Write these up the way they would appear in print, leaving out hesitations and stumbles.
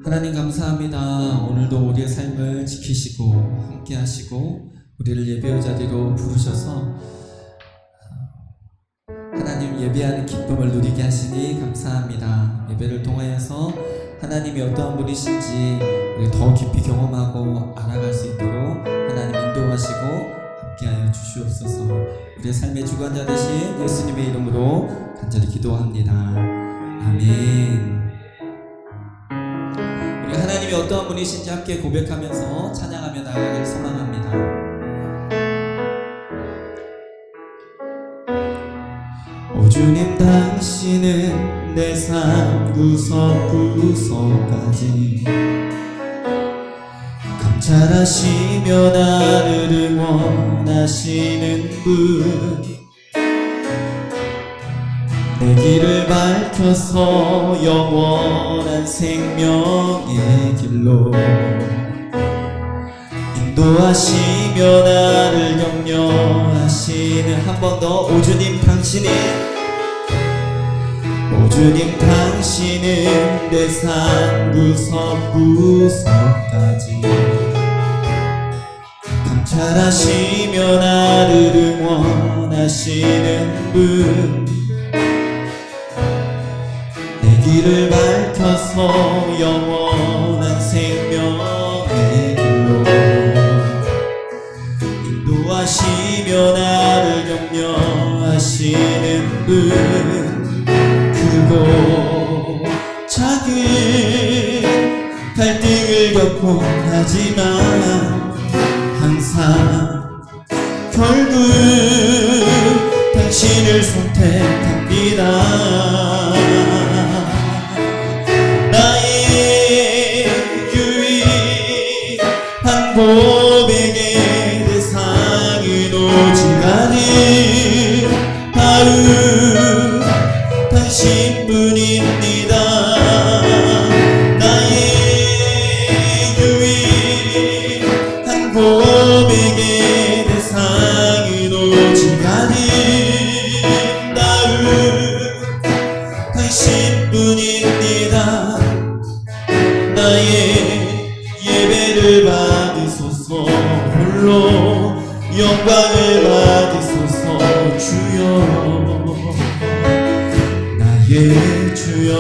하나님 감사합니다. 오늘도 우리의 삶을 지키시고 함께 하시고 우리를 예배의 자리로 부르셔서 하나님 예배하는 기쁨을 누리게 하시니 감사합니다. 예배를 통하여서 하나님이 어떠한 분이신지 우리 더 깊이 경험하고 알아갈 수 있도록 하나님 인도하시고 함께하여 주시옵소서. 우리의 삶의 주관자 되신 예수님의 이름으로 간절히 기도합니다. 아멘. 하나님이 어떠한 분이신지 함께 고백하면서 찬양하며 나아가길 소망합니다. 오 주님, 당신은 내 삶 구석구석까지 감찰하시며 나를 응원하시는 분, 내 길을 밝혀서 영원한 생명의 길로 인도하시며 나를 격려하시는, 한 번 더. 오 주님, 당신은 내 삶 구석구석까지 감찰하시며 나를 응원하시는 분, 길을 밝혀서 영원한 생명의 길로 인도하시며 나를 격려하시는 분, 크고 작은 갈등을 겪곤 하지만 항상 결국 당신을 선택합니다. 고백의 대상은 오직 아름다운 당신뿐입니다. 나의 유일한 고백의 대상은 오직 아름다운 당신뿐입니다. 나의 예배를 받으소서, 홀로 영광을 받으소서. 주여, 나의 주여.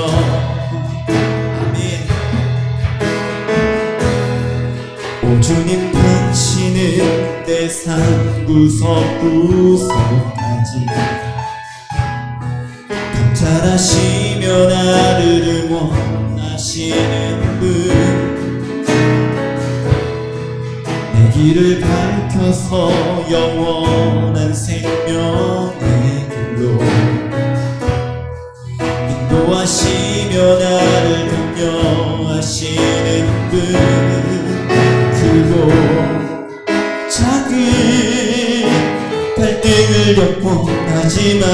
아멘. 오 주님, 당신은 내 삶 구석구석까지 감찰하시며 나를 응원하시는 분, 길을 밝혀서 영원한 생명의 길로 인도하시며 나를 격려하시는 분, 크고 작은 갈등을 겪곤 하지만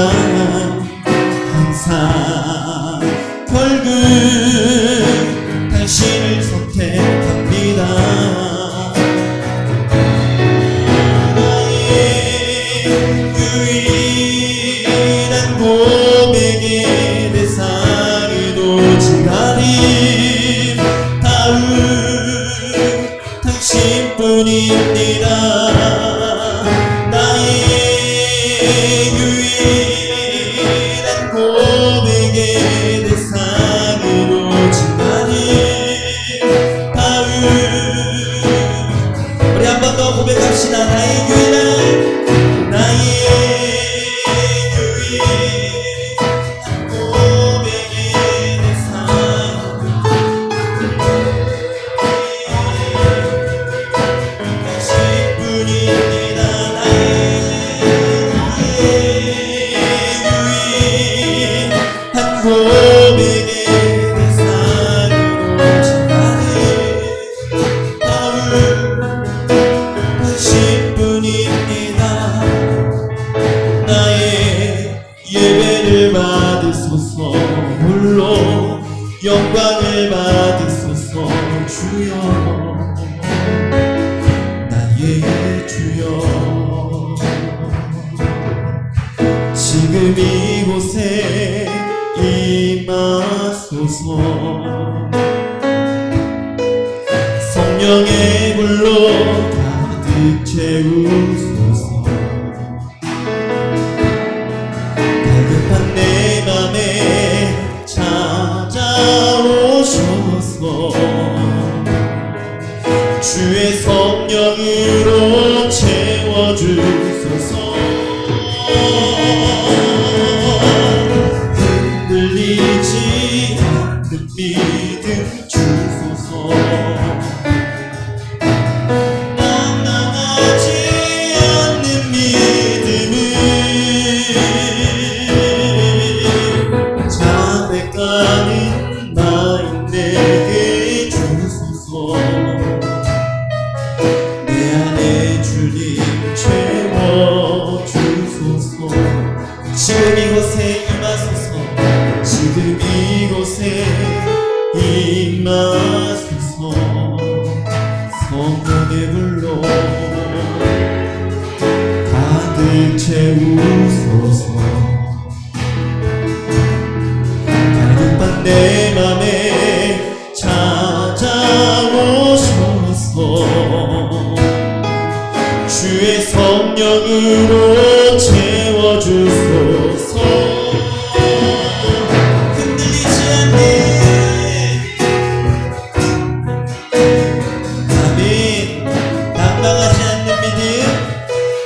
항상 결국 당신을 선택합니다. 받으소서. 홀로 영광을 받으소서. 주여 나의 주여 지금 이곳에 임하소서. 성령의 불로 가득 채우소서. 갈급한 내 맘에 찾아오셔서 주의 성령으로 채워주소서. 흔들리지 않는 믿음 주소서. 낭낭하지 않는 믿음을 자백하는 나인 내게 주소서. 내 안에 주님 채워주소서. 지금 이곳에 임하소서. 지금 이곳에 임하소서. 성령의 불로 가득 채우소서. 갈급한 내 맘에 찾아오셔서 주의 성령으로 채워주소서. 흔들리지 않는 아멘. 낭망하지 않는 믿음,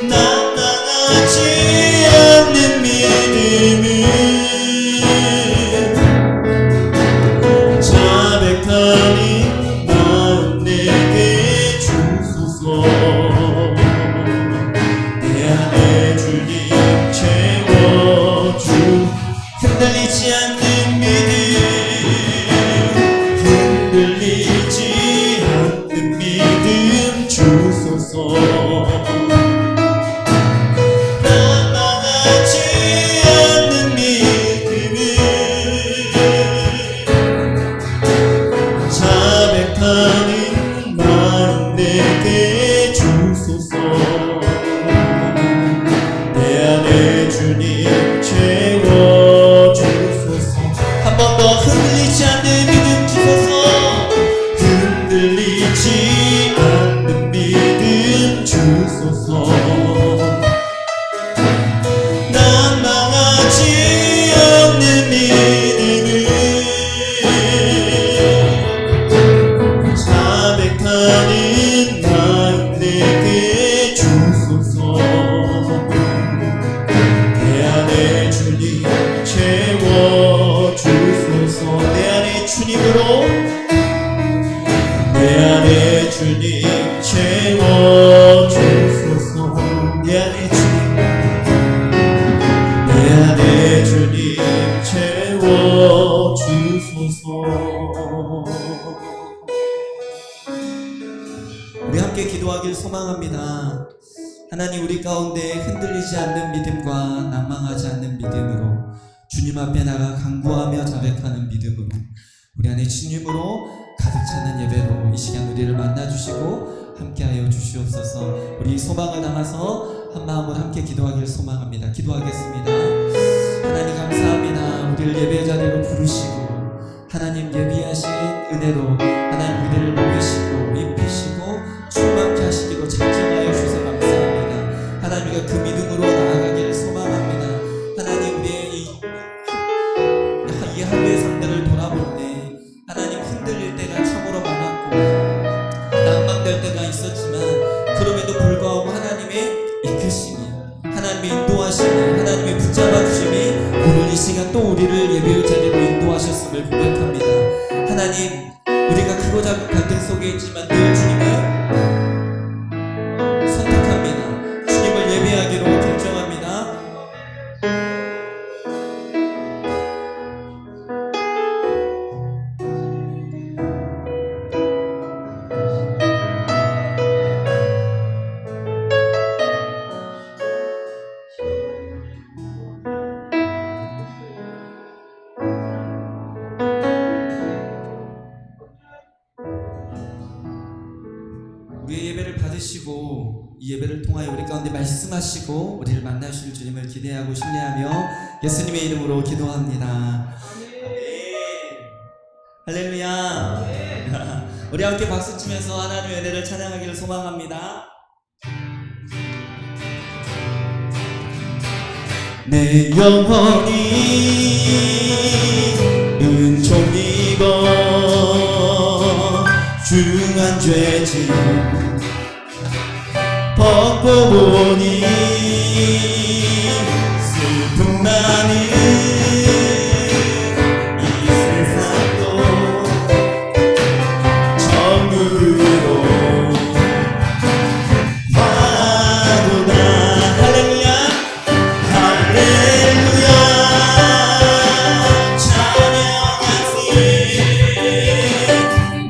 낭망하지 않는 믿음을 자백하는 마음 내게 주소서. 내 안에 주님 채워주. 흔들리지 않는 믿음, 흔들리지 않는 믿음 주소서. 낭망하지 않는 믿음을 자백하는 마음 내게 주소서. 내 안에 주님 채워주소서. 한 번 더 흔들리지 않는 믿음 주소서. 흔들리지 않는 믿음 주소서. 낭망하지 않는 믿음을 자백하는 마음 내게 주소서. 내 안에 주님 채워주소서. 내 안에 주님으로, 내 안에 주님 채워주소서. 내 안에 주님, 내 안에 주님 채워주소서. 우리 함께 기도하길 소망합니다. 하나님, 우리 가운데 흔들리지 않는 믿음과 낭망하지 않는 믿음으로 주님 앞에 나가 간구하며 자백하는 믿음으로 우리 안에 주님으로 가득 차는 예배로 이 시간 우리를 만나주시고 함께하여 주시옵소서. 우리 소망을 담아서 한 마음으로 함께 기도하길 소망합니다. 기도하겠습니다. 하나님 감사합니다. 우리를 예배 자리로 부르시고 하나님 예비하신 은혜로 하나님 우리를 먹이시고 입히시고 충만케 하시기로 작정하여 주셔서 감사합니다. 하나님 우리가 그 믿음으로 나아가기를 소망합니다. 하나님 우리의 이 하루의 삶들을 돌아볼 때 하나님 흔들릴 때가 참으로 많았고 낭망될 때가 있었지만 그럼에도 불구하고 하나님의 이끄심이 하나님의 인도하심이 하나님의 붙잡아 주심이 오늘 이 시간 또 우리를 예배의 자리로 인도하셨음을 고백합니다. 하나님 우리가 크고 작은 갈등 속에 있지만 늘 주님을 선택합니다. 주님을 예배하기로 결정합니다. 되시고 이 예배를 통하여 우리 가운데 말씀하시고 우리를 만나실 주님을 기대하고 신뢰하며 예수님의 이름으로 기도합니다. 할렐루야. 우리 함께 박수 치면서 하나님의 은혜를 찬양하기를 소망합니다. 내 영혼이 은총 입어 중한 죄짐 벗고 보니 슬픔 많은 이 세상도 천국으로 화도다. 할렐루야 할렐루야 찬양하세.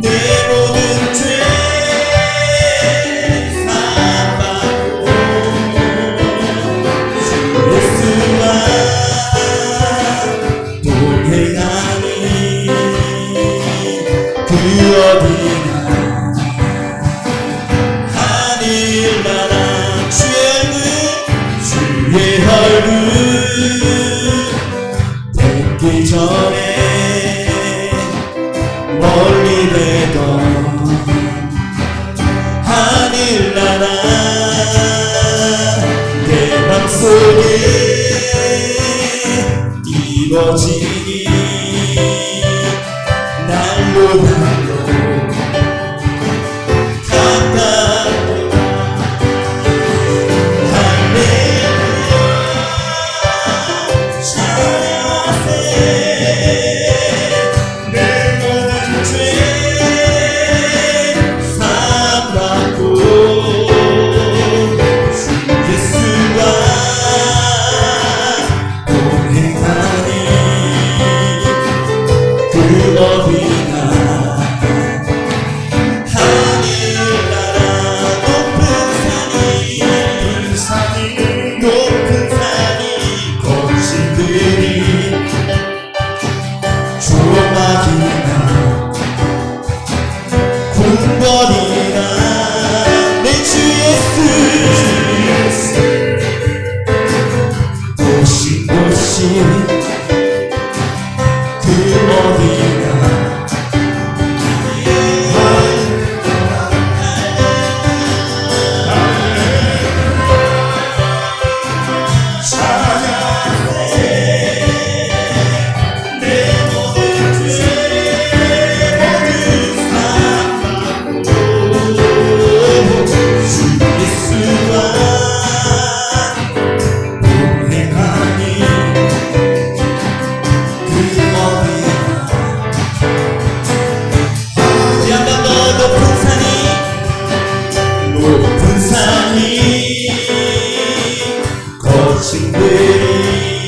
내 모든 죄 사함받고 주 예수와 동행하니 그 어디나 하늘나라 주의 얼굴 뵙기 전에 멀리 되던 하늘나라 내 맘속에 이루어지니 날로 가까워. 할렐루야 찬양하세. 내 모든 죄 사함받고 주 예수와 동행하니 그 어디나 하늘나라 높은 산이 거친들이 조막이나 궁궐이나 내 주 예수 곳이 그 어디나 내 모든 죄 모두 사함받고 주 예수와 동행하니 그 어디나. 우리 한 번 더 높은 산이 거친들이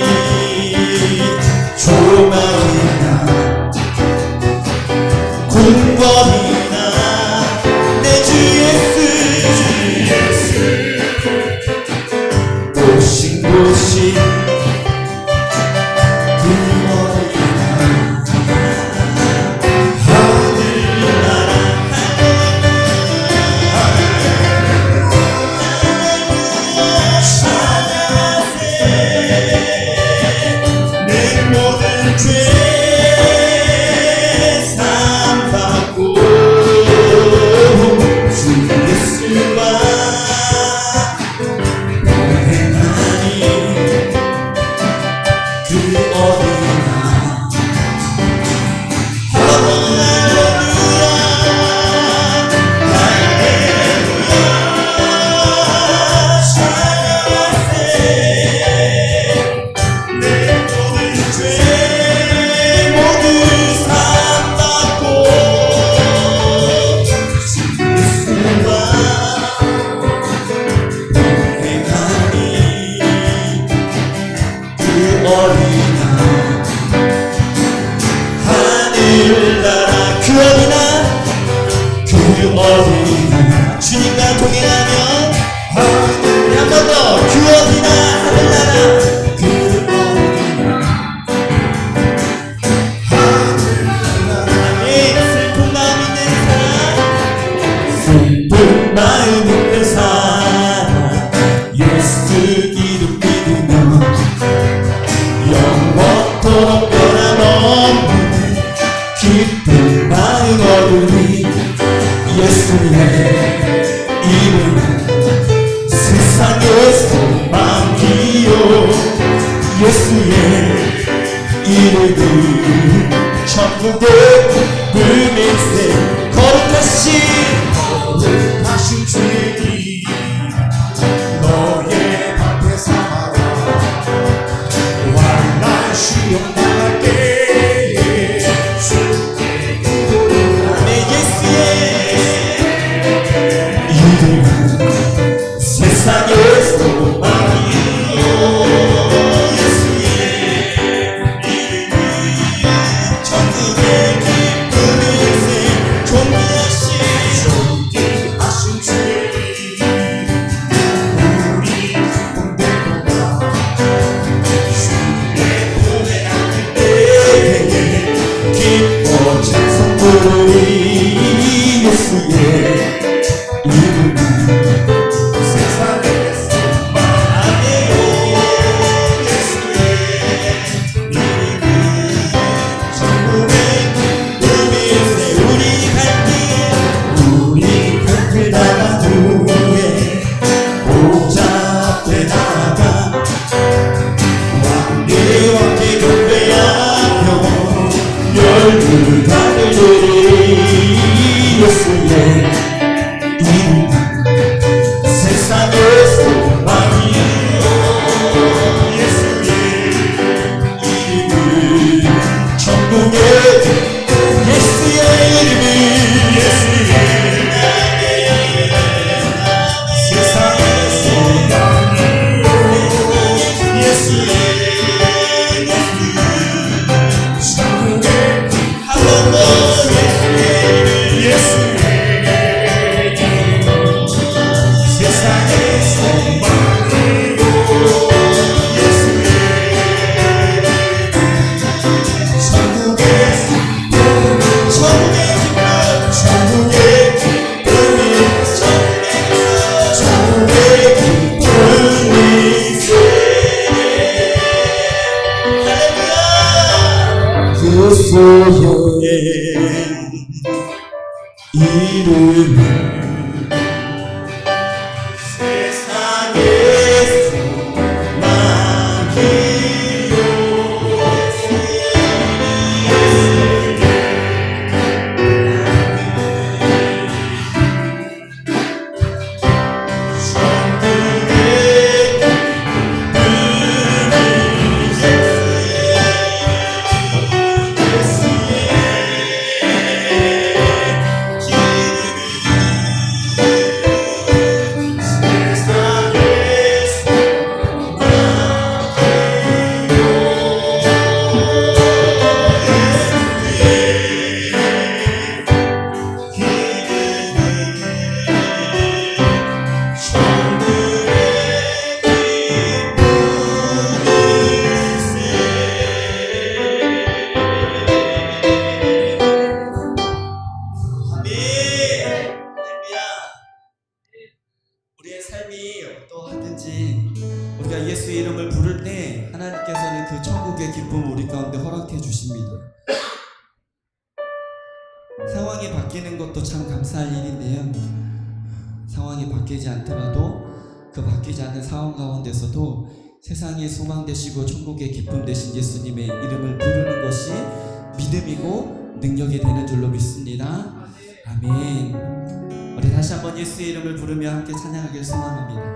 조막이나 궁궐이나 내 주 예수 곳이 그 어디나 하늘나라 찬양하세. 내 모든 죄 사함받고 주 예수와 동행하니 그 어디나. 하늘나라 그 어디나 주님과 동행하며 한 번 더 그 어디나 하늘나라 그 어디나 슬픈 마음 있는 사람 슬픈 마음 있는 영원토록 변함없는 기쁜 마음 얻으니 예수의 이름은 세상의 소망이요 예수의 이름은 천국의 기쁨일세 거룩하신 주님 너의 앞에 삼아라 환난 시험 당할 때에 내 예수의 이름은 세상의 소망이요 이름은 세상의 소망이요 우리의 삶이 어떠하든지 우리가 예수 이름을 부를 때 하나님께서는 그 천국의 기쁨을 우리 가운데 허락해 주십니다. 상황이 바뀌는 것도 참 감사할 일인데요. 상황이 바뀌지 않더라도 그 바뀌지 않는 상황 가운데서도 세상의 소망 되시고 천국의 기쁨 되신 예수님의 이름을 부르는 것이 믿음이고 능력이 되는 줄로 믿습니다. 아멘. 우리 다시 한번 예수의 이름을 부르며 함께 찬양하길 소망합니다.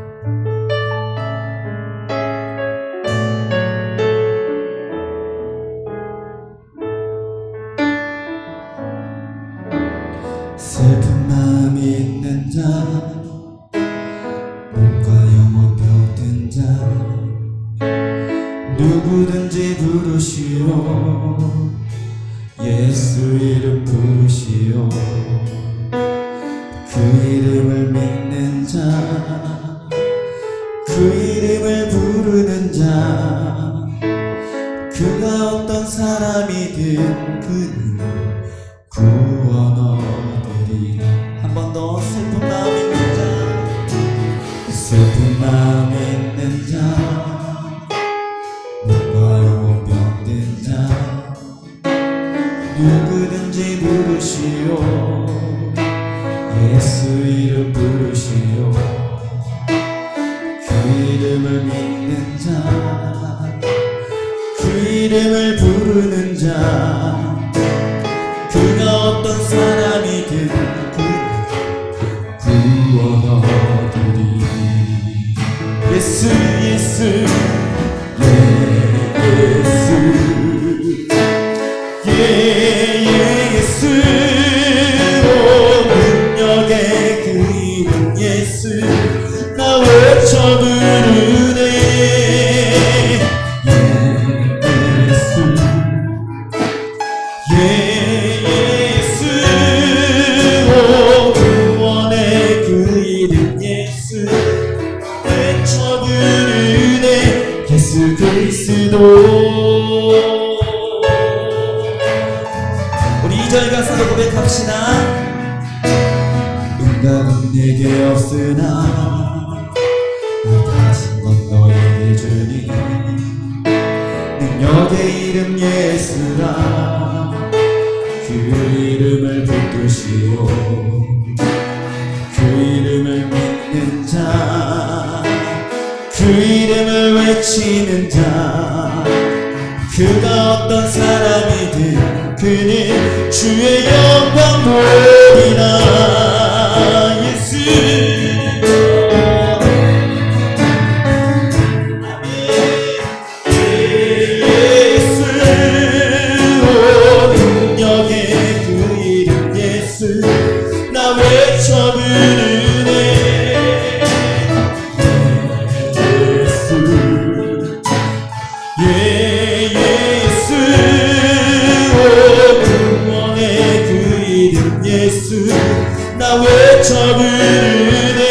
슬픈 마음이 있는 자 몸과 영혼 병든 자 누구든지 부르시오 예수 이름 부르시오 그 이름을 믿는 자, 그 이름을 부르는 자, 그가 어떤 사람이든 그는 구원 얻으리. 한 번 더 슬픈 마음 있는 자, 슬픈 마음 있는 자, 누가 영원 이름을 부르는 자 그가 어떤 사람이든 구원 얻으리. 예수 예수 예수 능력의 그 이름 예수 나 외쳐 부르네. 예수 구원의 그 이름 예수 외쳐 부르네. 예수 그리스도. 우리 2절 가사로 고백합시다. 응답은 내게 없으나 가진 건 너에게 주니 능력의 이름 예수라 그 이름을 붙드시오. 그 이름을 믿는 자 그 이름을 외치는 자 그가 어떤 사람이든 그는 주의 영광 보리라. 예수 예수 능력의 그 이름 예수 나 외쳐 부르네. 예수 구원의 그 이름 예수 나 외쳐 부르네.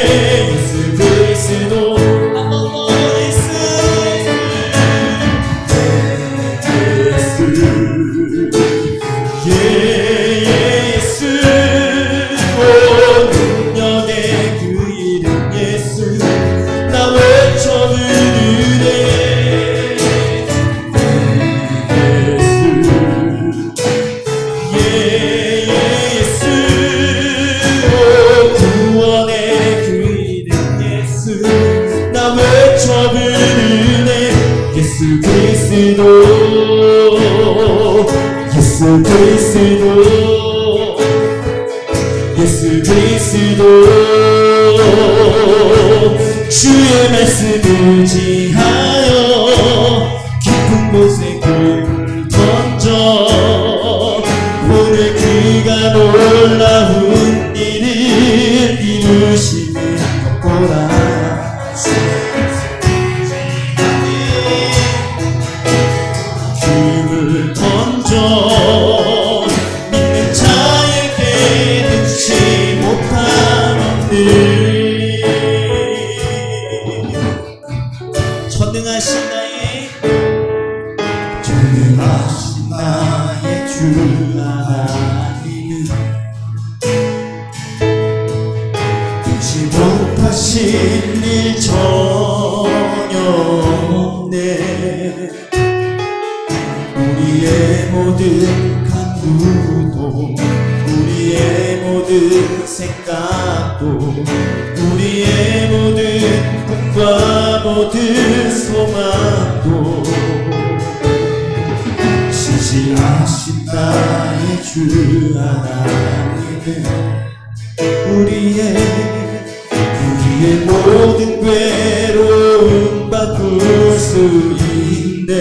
예수 그리스도 예수 능력의 그 이름 예수 나 외쳐 부르네. 예수 그리스도 예수 그리스도 예수 그리스도 주의 말씀을 지하여 깊은 곳에 굴 던져 오늘 그가 놀라운 일을 이루시는 것보다 을 던져 믿는 자에게 능치 못하는 일 전능하신 나의 주 하나님은 능치 못하신 일 전혀 없네. 우리의 모든 간구도 우리의 모든 생각도 우리의 모든 꿈과 모든 소망도 신실하신 나의 주 하나님은 우리의 모든 괴로움 바꿀 수 있네.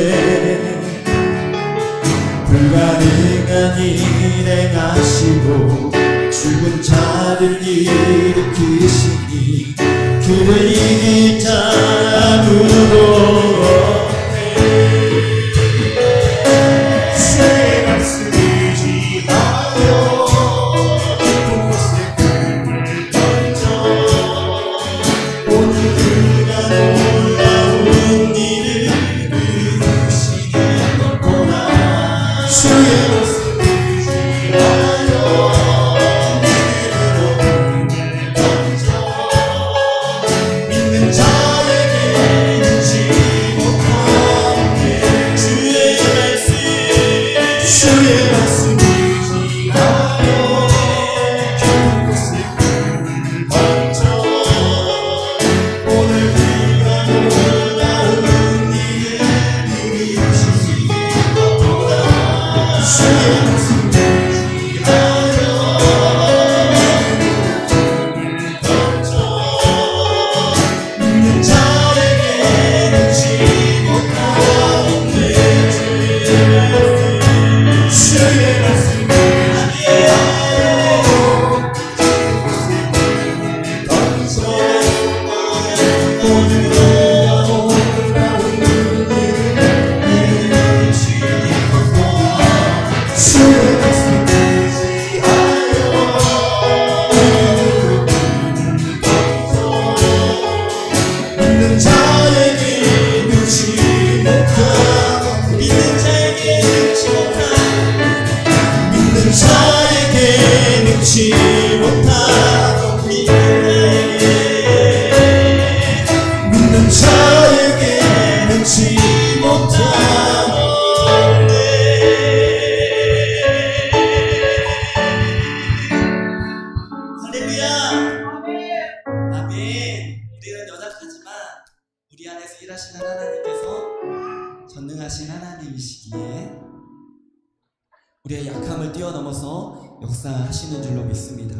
불가능한 일 행하시고 죽은 자를 일으키시니 그를 이길 자 아무도 없네. 주의 말씀을 지하여 깊은 곳에 꿈을 던져 오늘 그가 놀라운 일을 이루시는 것보다 주의 모습을 지하여 믿음으로 꿈을 던져 믿는 자에게 잊지 못하게 주의 말씀을 지하여 깊은 곳에 꿈을 던져 오늘 그가 놀라운 일을 이루시니 우리 안에서 일하시는 하나님께서 전능하신 하나님이시기에 우리의 약함을 뛰어넘어서 역사하시는 줄로 믿습니다.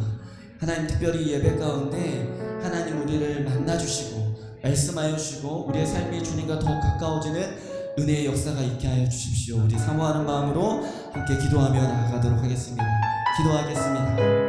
하나님, 특별히 예배 가운데 하나님 우리를 만나주시고 말씀하여 주시고 우리의 삶이 주님과 더욱 가까워지는 은혜의 역사가 있게 하여 주십시오. 우리 사모하는 마음으로 함께 기도하며 나아가도록 하겠습니다. 기도하겠습니다.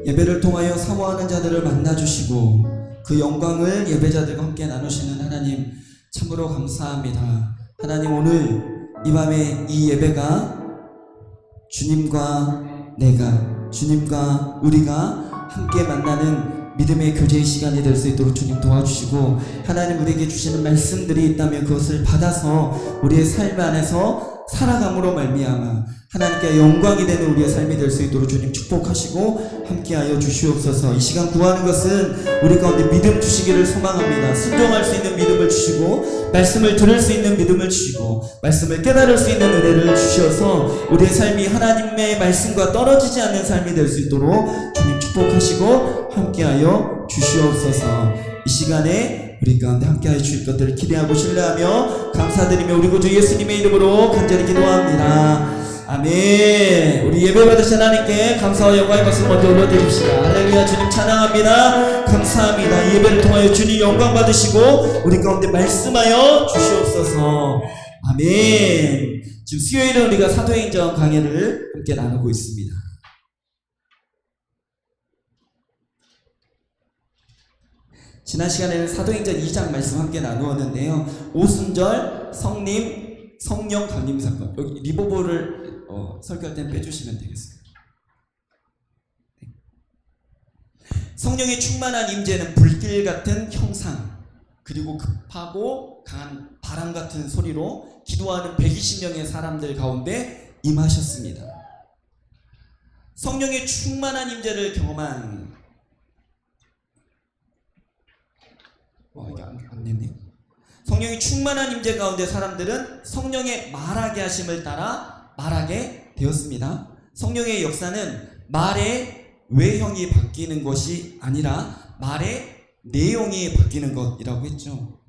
예배를 통하여 사모하는 자들을 만나주시고 그 영광을 예배자들과 함께 나누시는 하나님, 참으로 감사합니다. 하나님, 오늘 이 밤에 이 예배가 주님과 내가, 주님과 우리가 함께 만나는 믿음의 교제의 시간이 될 수 있도록 주님 도와주시고, 하나님 우리에게 주시는 말씀들이 있다면 그것을 받아서 우리의 삶 안에서 살아감으로 말미암아 하나님께 영광이 되는 우리의 삶이 될 수 있도록 주님 축복하시고 함께하여 주시옵소서. 이 시간 구하는 것은 우리 가운데 믿음 주시기를 소망합니다. 순종할 수 있는 믿음을 주시고 말씀을 들을 수 있는 믿음을 주시고 말씀을 깨달을 수 있는 은혜를 주셔서 우리의 삶이 하나님의 말씀과 떨어지지 않는 삶이 될 수 있도록 주님 축복하시고 함께하여 주시옵소서. 이 시간에 우리 가운데 함께하여 주실 것들을 기대하고 신뢰하며 감사드리며 우리 구주 예수님의 이름으로 간절히 기도합니다. 아멘. 우리 예배 받으신 하나님께 감사와 영광의 박수 먼저 올려드립시다. 할렐루야. 주님 찬양합니다. 감사합니다. 이 예배를 통하여 주님 영광 받으시고 우리 가운데 말씀하여 주시옵소서. 아멘. 지금 수요일은 우리가 사도행전 강해를 함께 나누고 있습니다. 지난 시간에는 사도행전 2장 말씀 함께 나누었는데요. 오순절, 성림, 성령 강림 사건. 여기 리버볼을 설교할 때 빼주시면 되겠습니다. 성령의 충만한 임재는 불길 같은 형상, 그리고 급하고 강한 바람 같은 소리로 기도하는 120명의 사람들 가운데 임하셨습니다. 성령의 충만한 임재를 경험한 이게 안 됐네요. 성령이 충만한 임재 가운데 사람들은 성령의 말하게 하심을 따라 말하게 되었습니다. 성령의 역사는 말의 외형이 바뀌는 것이 아니라 말의 내용이 바뀌는 것이라고 했죠.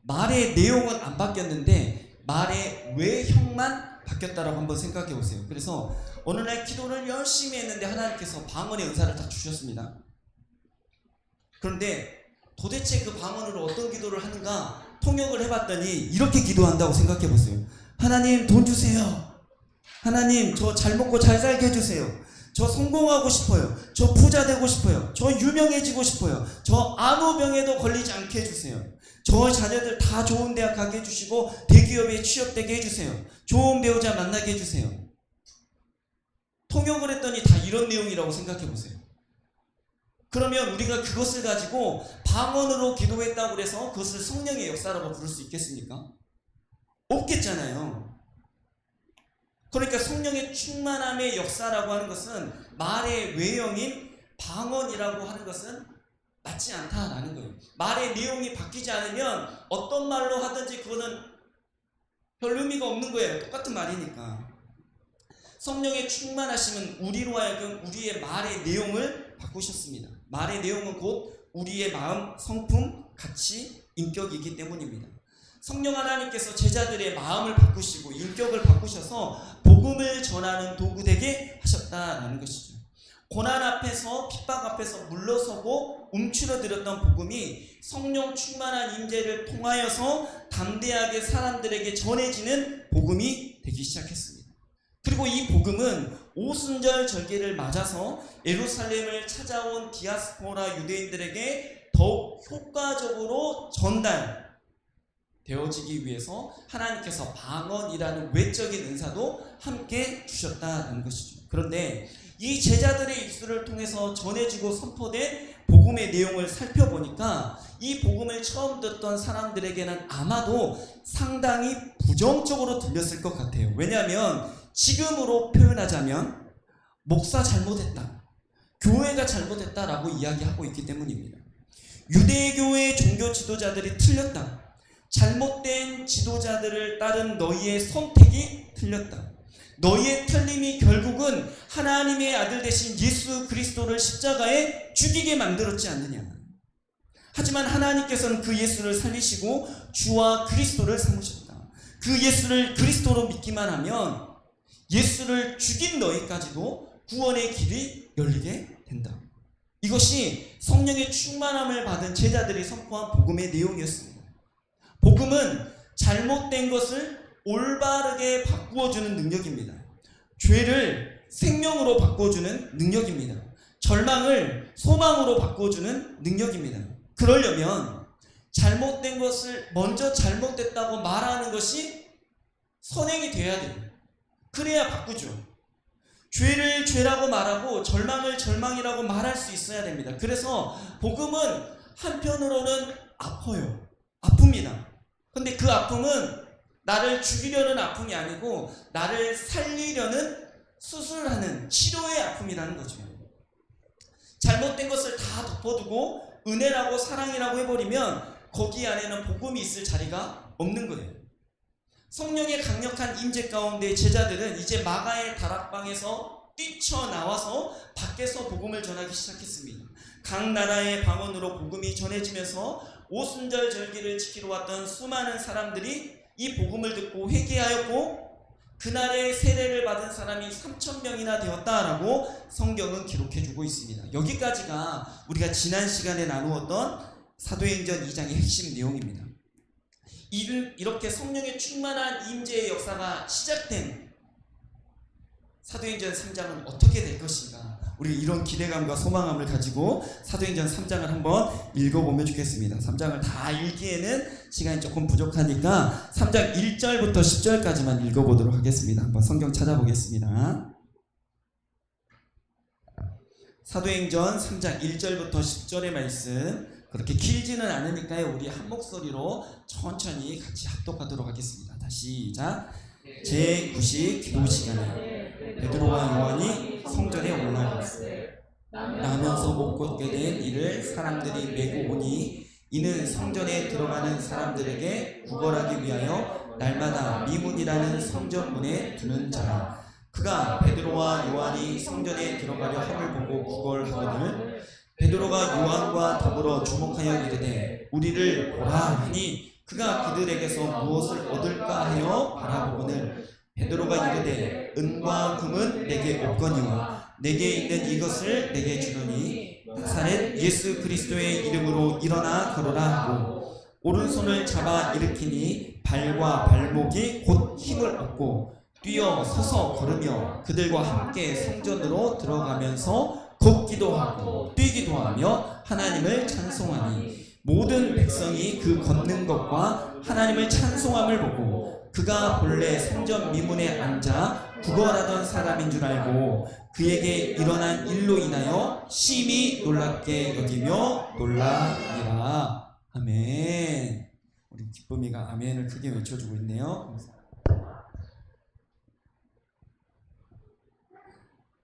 말의 내용은 안 바뀌었는데 말의 외형만 바뀌었다라고 한번 생각해 보세요. 그래서 어느 날 기도를 열심히 했는데 하나님께서 방언의 은사를 다 주셨습니다. 그런데 도대체 그 방언으로 어떤 기도를 하는가 통역을 해봤더니 이렇게 기도한다고 생각해 보세요. 하나님, 돈 주세요. 하나님, 저 잘 먹고 잘 살게 해주세요. 저 성공하고 싶어요. 저 부자 되고 싶어요. 저 유명해지고 싶어요. 저 아무 병에도 걸리지 않게 해주세요. 저 자녀들 다 좋은 대학 가게 해주시고 대기업에 취업되게 해주세요. 좋은 배우자 만나게 해주세요. 통역을 했더니 다 이런 내용이라고 생각해 보세요. 그러면 우리가 그것을 가지고 방언으로 기도했다고 해서 그것을 성령의 역사라고 부를 수 있겠습니까? 없겠잖아요. 그러니까 성령의 충만함의 역사라고 하는 것은 말의 외형인 방언이라고 하는 것은 맞지 않다라는 거예요. 말의 내용이 바뀌지 않으면 어떤 말로 하든지 그거는 별 의미가 없는 거예요. 똑같은 말이니까. 성령의 충만하심은 우리로 하여금 우리의 말의 내용을 바꾸셨습니다. 말의 내용은 곧 우리의 마음, 성품, 가치, 인격이기 때문입니다. 성령 하나님께서 제자들의 마음을 바꾸시고 인격을 바꾸셔서 복음을 전하는 도구 되게 하셨다라는 것이죠. 고난 앞에서 핍박 앞에서 물러서고 움츠러들었던 복음이 성령 충만한 임재를 통하여서 담대하게 사람들에게 전해지는 복음이 되기 시작했습니다. 그리고 이 복음은 오순절 절기를 맞아서 예루살렘을 찾아온 디아스포라 유대인들에게 더욱 효과적으로 전달되어지기 위해서 하나님께서 방언이라는 외적인 은사도 함께 주셨다는 것이죠. 그런데 이 제자들의 입술을 통해서 전해지고 선포된 복음의 내용을 살펴보니까 이 복음을 처음 듣던 사람들에게는 아마도 상당히 부정적으로 들렸을 것 같아요. 왜냐하면 지금으로 표현하자면 목사 잘못했다, 교회가 잘못했다라고 이야기하고 있기 때문입니다. 유대교의 종교 지도자들이 틀렸다, 잘못된 지도자들을 따른 너희의 선택이 틀렸다, 너희의 틀림이 결국은 하나님의 아들 되신 예수 그리스도를 십자가에 죽이게 만들었지 않느냐. 하지만 하나님께서는 그 예수를 살리시고 주와 그리스도를 삼으셨다. 그 예수를 그리스도로 믿기만 하면 예수를 죽인 너희까지도 구원의 길이 열리게 된다. 이것이 성령의 충만함을 받은 제자들이 선포한 복음의 내용이었습니다. 복음은 잘못된 것을 올바르게 바꾸어주는 능력입니다. 죄를 생명으로 바꿔주는 능력입니다. 절망을 소망으로 바꿔주는 능력입니다. 그러려면 잘못된 것을 먼저 잘못됐다고 말하는 것이 선행이 돼야 돼요. 그래야 바꾸죠. 죄를 죄라고 말하고 절망을 절망이라고 말할 수 있어야 됩니다. 그래서 복음은 한편으로는 아파요. 아픕니다. 근데 그 아픔은 나를 죽이려는 아픔이 아니고 나를 살리려는 수술하는 치료의 아픔이라는 거죠. 잘못된 것을 다 덮어두고 은혜라고 사랑이라고 해버리면 거기 안에는 복음이 있을 자리가 없는 거예요. 성령의 강력한 임재 가운데 제자들은 이제 마가의 다락방에서 뛰쳐나와서 밖에서 복음을 전하기 시작했습니다. 각 나라의 방언으로 복음이 전해지면서 오순절 절기를 지키러 왔던 수많은 사람들이 이 복음을 듣고 회개하였고 그날의 세례를 받은 사람이 3,000명이나 되었다라고 성경은 기록해주고 있습니다. 여기까지가 우리가 지난 시간에 나누었던 사도행전 2장의 핵심 내용입니다. 이렇게 성령의 충만한 임재의 역사가 시작된 사도행전 3장은 어떻게 될 것인가, 우리 이런 기대감과 소망함을 가지고 사도행전 3장을 한번 읽어보면 좋겠습니다. 3장을 다 읽기에는 시간이 조금 부족하니까 3장 1절부터 10절까지만 읽어보도록 하겠습니다. 한번 성경 찾아보겠습니다. 사도행전 3장 1절부터 10절의 말씀, 그렇게 길지는 않으니까요, 우리 한 목소리로 천천히 같이 합독하도록 하겠습니다. 다시 시작. 제9시 기도 시간에 베드로와 요한이 성전에 올라갔으니 나면서 못 걷게 된 이를 사람들이 메고 오니 이는 성전에 들어가는 사람들에게 구걸하기 위하여 날마다 미문이라는 성전문에 두는 자라. 그가 베드로와 요한이 성전에 들어가려 함을 보고 구걸하거늘 베드로가 요한과 더불어 주목하여 이르되 우리를 보라 하니 그가 그들에게서 무엇을 얻을까 하여 바라보거늘 베드로가 이르되 은과 금은 내게 없거니와 내게 있는 이것을 내게 주노니 나사렛 예수 그리스도의 이름으로 일어나 걸어라 하고 오른손을 잡아 일으키니 발과 발목이 곧 힘을 얻고 뛰어 서서 걸으며 그들과 함께 성전으로 들어가면서 걷기도 하고 뛰기도 하며 하나님을 찬송하니 모든 백성이 그 걷는 것과 하나님을 찬송함을 보고 그가 본래 성전 미문에 앉아 구걸하던 사람인 줄 알고 그에게 일어난 일로 인하여 심히 놀랍게 여기며 놀라니라. 아멘. 우리 기쁨이가 아멘을 크게 외쳐주고 있네요.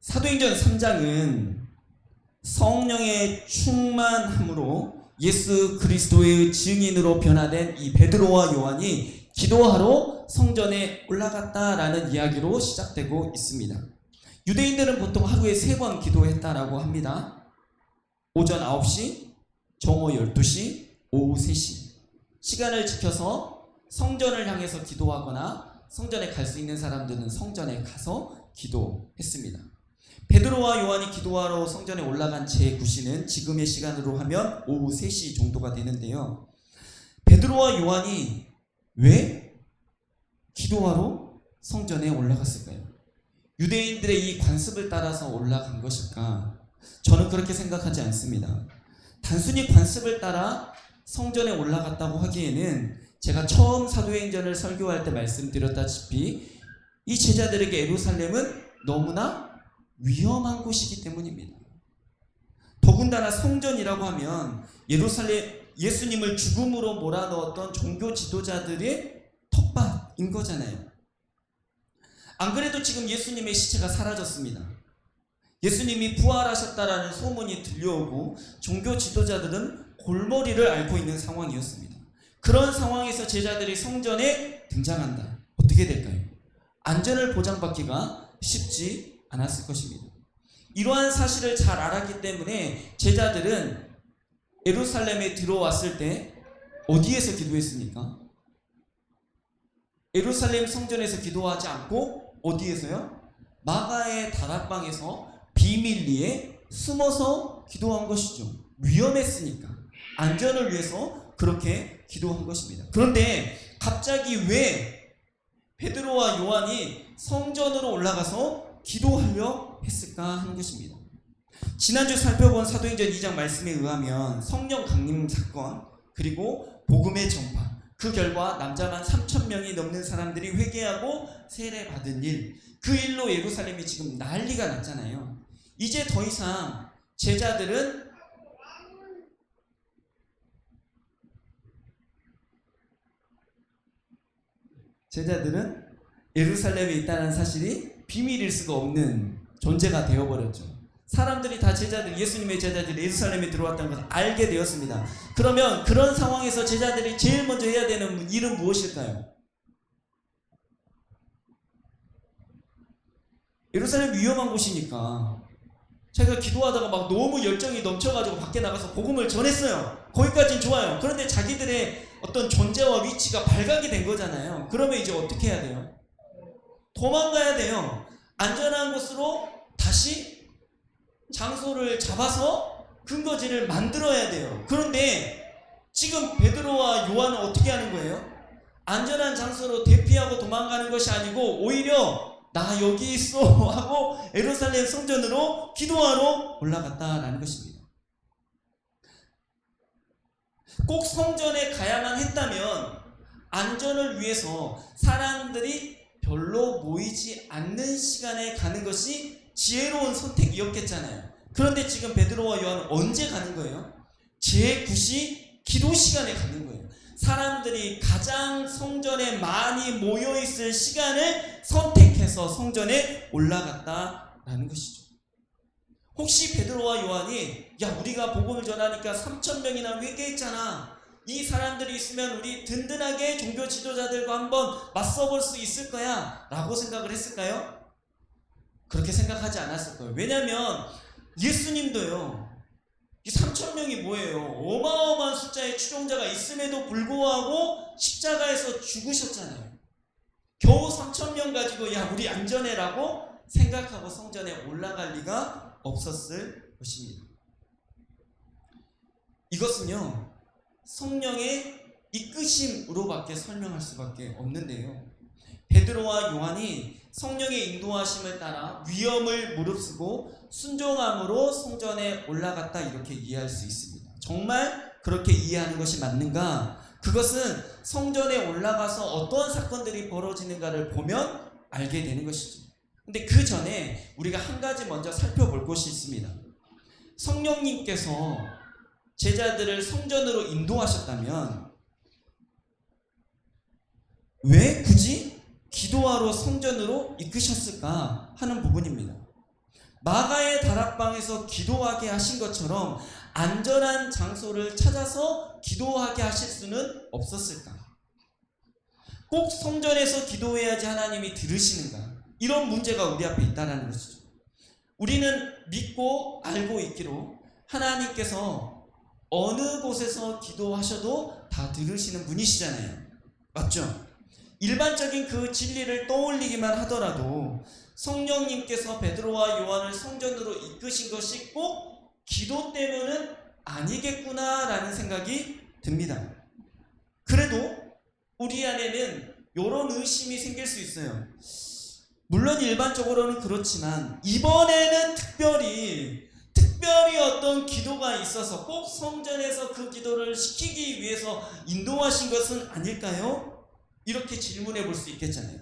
사도행전 3장은 성령의 충만함으로 예수 그리스도의 증인으로 변화된 이 베드로와 요한이 기도하러 성전에 올라갔다라는 이야기로 시작되고 있습니다. 유대인들은 보통 하루에 3번 기도했다라고 합니다. 오전 9시, 정오 12시, 오후 3시. 시간을 지켜서 성전을 향해서 기도하거나 성전에 갈 수 있는 사람들은 성전에 가서 기도했습니다. 베드로와 요한이 기도하러 성전에 올라간 제9시는 지금의 시간으로 하면 오후 3시 정도가 되는데요. 베드로와 요한이 왜 기도하러 성전에 올라갔을까요? 유대인들의 이 관습을 따라서 올라간 것일까? 저는 그렇게 생각하지 않습니다. 단순히 관습을 따라 성전에 올라갔다고 하기에는 제가 처음 사도행전을 설교할 때 말씀드렸다시피 이 제자들에게 예루살렘은 너무나 위험한 곳이기 때문입니다. 더군다나 성전이라고 하면 예수님을 죽음으로 몰아넣었던 종교 지도자들의 텃밭인 거잖아요. 안 그래도 지금 예수님의 시체가 사라졌습니다. 예수님이 부활하셨다라는 소문이 들려오고 종교 지도자들은 골머리를 앓고 있는 상황이었습니다. 그런 상황에서 제자들이 성전에 등장한다. 어떻게 될까요? 안전을 보장받기가 쉽지 않았을 것입니다. 이러한 사실을 잘 알았기 때문에 제자들은 예루살렘에 들어왔을 때 어디에서 기도했습니까? 예루살렘 성전에서 기도하지 않고 어디에서요? 마가의 다락방에서 비밀리에 숨어서 기도한 것이죠. 위험했으니까 안전을 위해서 그렇게 기도한 것입니다. 그런데 갑자기 왜 베드로와 요한이 성전으로 올라가서 기도하려 했을까 하는 것입니다. 지난주 살펴본 사도행전 2장 말씀에 의하면 성령 강림 사건 그리고 복음의 전파 그 결과 남자만 3,000명이 넘는 사람들이 회개하고 세례받은 일, 그 일로 예루살렘이 지금 난리가 났잖아요. 이제 더 이상 제자들은 예루살렘에 있다는 사실이 비밀일 수가 없는 존재가 되어버렸죠. 사람들이 다 예수님의 제자들이 예루살렘에 들어왔다는 것을 알게 되었습니다. 그러면 그런 상황에서 제자들이 제일 먼저 해야 되는 일은 무엇일까요? 예루살렘 위험한 곳이니까 자기가 기도하다가 막 너무 열정이 넘쳐가지고 밖에 나가서 복음을 전했어요. 거기까지는 좋아요. 그런데 자기들의 어떤 존재와 위치가 발각이 된 거잖아요. 그러면 이제 어떻게 해야 돼요? 도망가야 돼요. 안전한 곳으로 다시 장소를 잡아서 근거지를 만들어야 돼요. 그런데 지금 베드로와 요한은 어떻게 하는 거예요? 안전한 장소로 대피하고 도망가는 것이 아니고 오히려 나 여기 있어 하고 예루살렘 성전으로 기도하러 올라갔다라는 것입니다. 꼭 성전에 가야만 했다면 안전을 위해서 사람들이 별로 모이지 않는 시간에 가는 것이 지혜로운 선택이었겠잖아요. 그런데 지금 베드로와 요한은 언제 가는 거예요? 제9시 기도 시간에 가는 거예요. 사람들이 가장 성전에 많이 모여있을 시간을 선택해서 성전에 올라갔다라는 것이죠. 혹시 베드로와 요한이 우리가 복음을 전하니까 3,000명이나 회개했잖아. 이 사람들이 있으면 우리 든든하게 종교 지도자들과 한번 맞서볼 수 있을 거야 라고 생각을 했을까요? 그렇게 생각하지 않았을 거예요. 왜냐하면 예수님도요, 이 3,000명이 뭐예요? 어마어마한 숫자의 추종자가 있음에도 불구하고 십자가에서 죽으셨잖아요. 겨우 3,000명 가지고 우리 안전해라고 생각하고 성전에 올라갈 리가 없었을 것입니다. 이것은요, 성령의 이끄심으로밖에 설명할 수밖에 없는데요. 베드로와 요한이 성령의 인도하심을 따라 위험을 무릅쓰고 순종함으로 성전에 올라갔다 이렇게 이해할 수 있습니다. 정말 그렇게 이해하는 것이 맞는가? 그것은 성전에 올라가서 어떤 사건들이 벌어지는가를 보면 알게 되는 것이죠. 근데 그 전에 우리가 한 가지 먼저 살펴볼 것이 있습니다. 성령님께서 제자들을 성전으로 인도하셨다면 왜 굳이 기도하러 성전으로 이끄셨을까 하는 부분입니다. 마가의 다락방에서 기도하게 하신 것처럼 안전한 장소를 찾아서 기도하게 하실 수는 없었을까? 꼭 성전에서 기도해야지 하나님이 들으시는가? 이런 문제가 우리 앞에 있다는 것이죠. 우리는 믿고 알고 있기로 하나님께서 어느 곳에서 기도하셔도 다 들으시는 분이시잖아요. 맞죠? 일반적인 그 진리를 떠올리기만 하더라도 성령님께서 베드로와 요한을 성전으로 이끄신 것이 꼭 기도 때문은 아니겠구나라는 생각이 듭니다. 그래도 우리 안에는 이런 의심이 생길 수 있어요. 물론 일반적으로는 그렇지만 이번에는 특별히 어떤 기도가 있어서 꼭 성전에서 그 기도를 시키기 위해서 인도하신 것은 아닐까요? 이렇게 질문해 볼 수 있겠잖아요.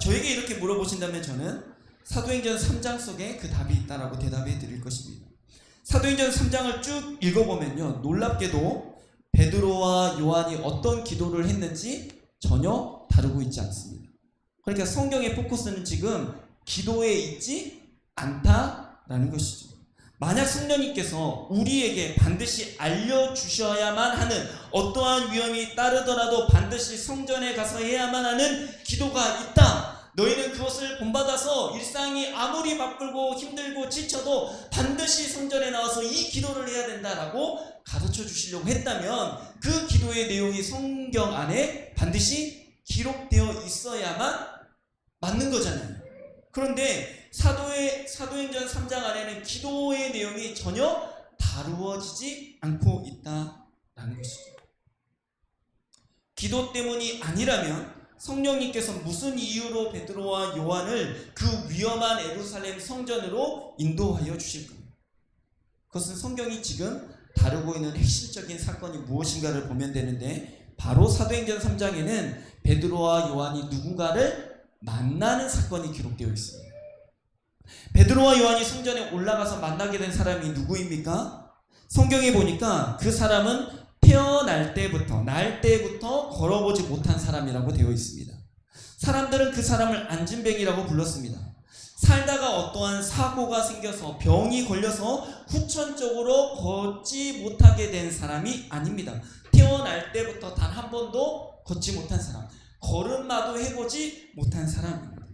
저에게 이렇게 물어보신다면 저는 사도행전 3장 속에 그 답이 있다라고 대답해 드릴 것입니다. 사도행전 3장을 쭉 읽어보면요, 놀랍게도 베드로와 요한이 어떤 기도를 했는지 전혀 다루고 있지 않습니다. 그러니까 성경의 포커스는 지금 기도에 있지 않다라는 것이죠. 만약 성령님께서 우리에게 반드시 알려주셔야만 하는 어떠한 위험이 따르더라도 반드시 성전에 가서 해야만 하는 기도가 있다. 너희는 그것을 본받아서 일상이 아무리 바쁘고 힘들고 지쳐도 반드시 성전에 나와서 이 기도를 해야 된다라고 가르쳐 주시려고 했다면 그 기도의 내용이 성경 안에 반드시 기록되어 있어야만 맞는 거잖아요. 그런데 사도행전 3장 안에는 기도의 내용이 전혀 다루어지지 않고 있다라는 것이죠. 기도 때문이 아니라면 성령님께서 무슨 이유로 베드로와 요한을 그 위험한 예루살렘 성전으로 인도하여 주실까요? 그것은 성경이 지금 다루고 있는 핵심적인 사건이 무엇인가를 보면 되는데, 바로 사도행전 3장에는 베드로와 요한이 누군가를 만나는 사건이 기록되어 있습니다. 베드로와 요한이 성전에 올라가서 만나게 된 사람이 누구입니까? 성경에 보니까 그 사람은 태어날 때부터 걸어보지 못한 사람이라고 되어 있습니다. 사람들은 그 사람을 안진뱅이라고 불렀습니다. 살다가 어떠한 사고가 생겨서 병이 걸려서 후천적으로 걷지 못하게 된 사람이 아닙니다. 태어날 때부터 단 한 번도 걷지 못한 사람, 걸음마도 해보지 못한 사람입니다.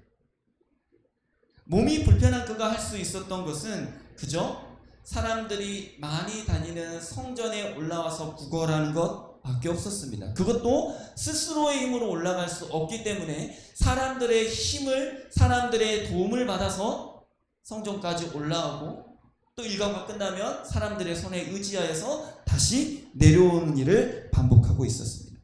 몸이 불편한 그가 할 수 있었던 것은 그저 사람들이 많이 다니는 성전에 올라와서 구걸하는 것밖에 없었습니다. 그것도 스스로의 힘으로 올라갈 수 없기 때문에 사람들의 도움을 받아서 성전까지 올라오고 또 일과가 끝나면 사람들의 손에 의지하여서 다시 내려오는 일을 반복하고 있었습니다.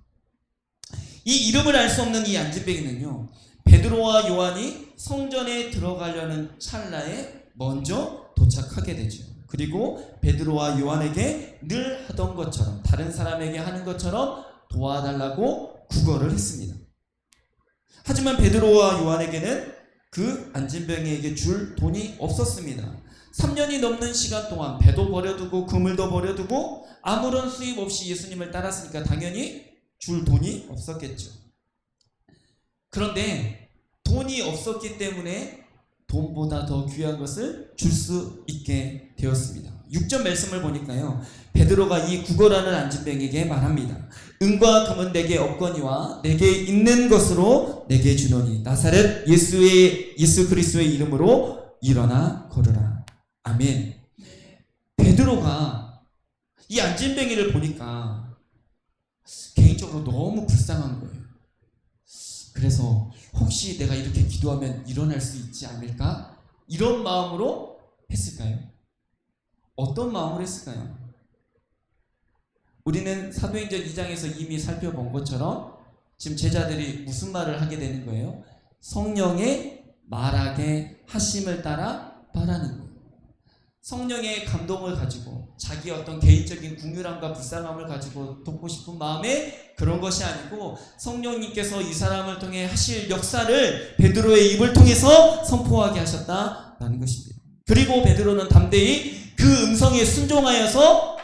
이 이름을 알 수 없는 이 안진뱅이는요, 베드로와 요한이 성전에 들어가려는 찰나에 먼저 도착하게 되죠. 그리고 베드로와 요한에게 늘 하던 것처럼, 다른 사람에게 하는 것처럼 도와달라고 구걸을 했습니다. 하지만 베드로와 요한에게는 그 안진뱅이에게 줄 돈이 없었습니다. 3년이 넘는 시간 동안 배도 버려두고 그물도 버려두고 아무런 수입 없이 예수님을 따랐으니까 당연히 줄 돈이 없었겠죠. 그런데 돈이 없었기 때문에 돈보다 더 귀한 것을 줄 수 있게 되었습니다. 6절 말씀을 보니까요, 베드로가 이 구걸하는 안진뱅이에게 말합니다. 은과 금은 내게 없거니와 내게 있는 것으로 내게 주노니 나사렛 예수 그리스도의 이름으로 일어나 걸으라. 아멘. 베드로가 이 안진뱅이를 보니까 개인적으로 너무 불쌍한 거예요. 그래서 혹시 내가 이렇게 기도하면 일어날 수 있지 않을까? 이런 마음으로 했을까요? 어떤 마음으로 했을까요? 우리는 사도행전 2장에서 이미 살펴본 것처럼 지금 제자들이 무슨 말을 하게 되는 거예요? 성령의 말하게 하심을 따라 바라는 거예요. 성령의 감동을 가지고 자기 어떤 개인적인 궁휼함과 불쌍함을 가지고 돕고 싶은 마음에 그런 것이 아니고 성령님께서 이 사람을 통해 하실 역사를 베드로의 입을 통해서 선포하게 하셨다라는 것입니다. 그리고 베드로는 담대히 그 음성에 순종하여서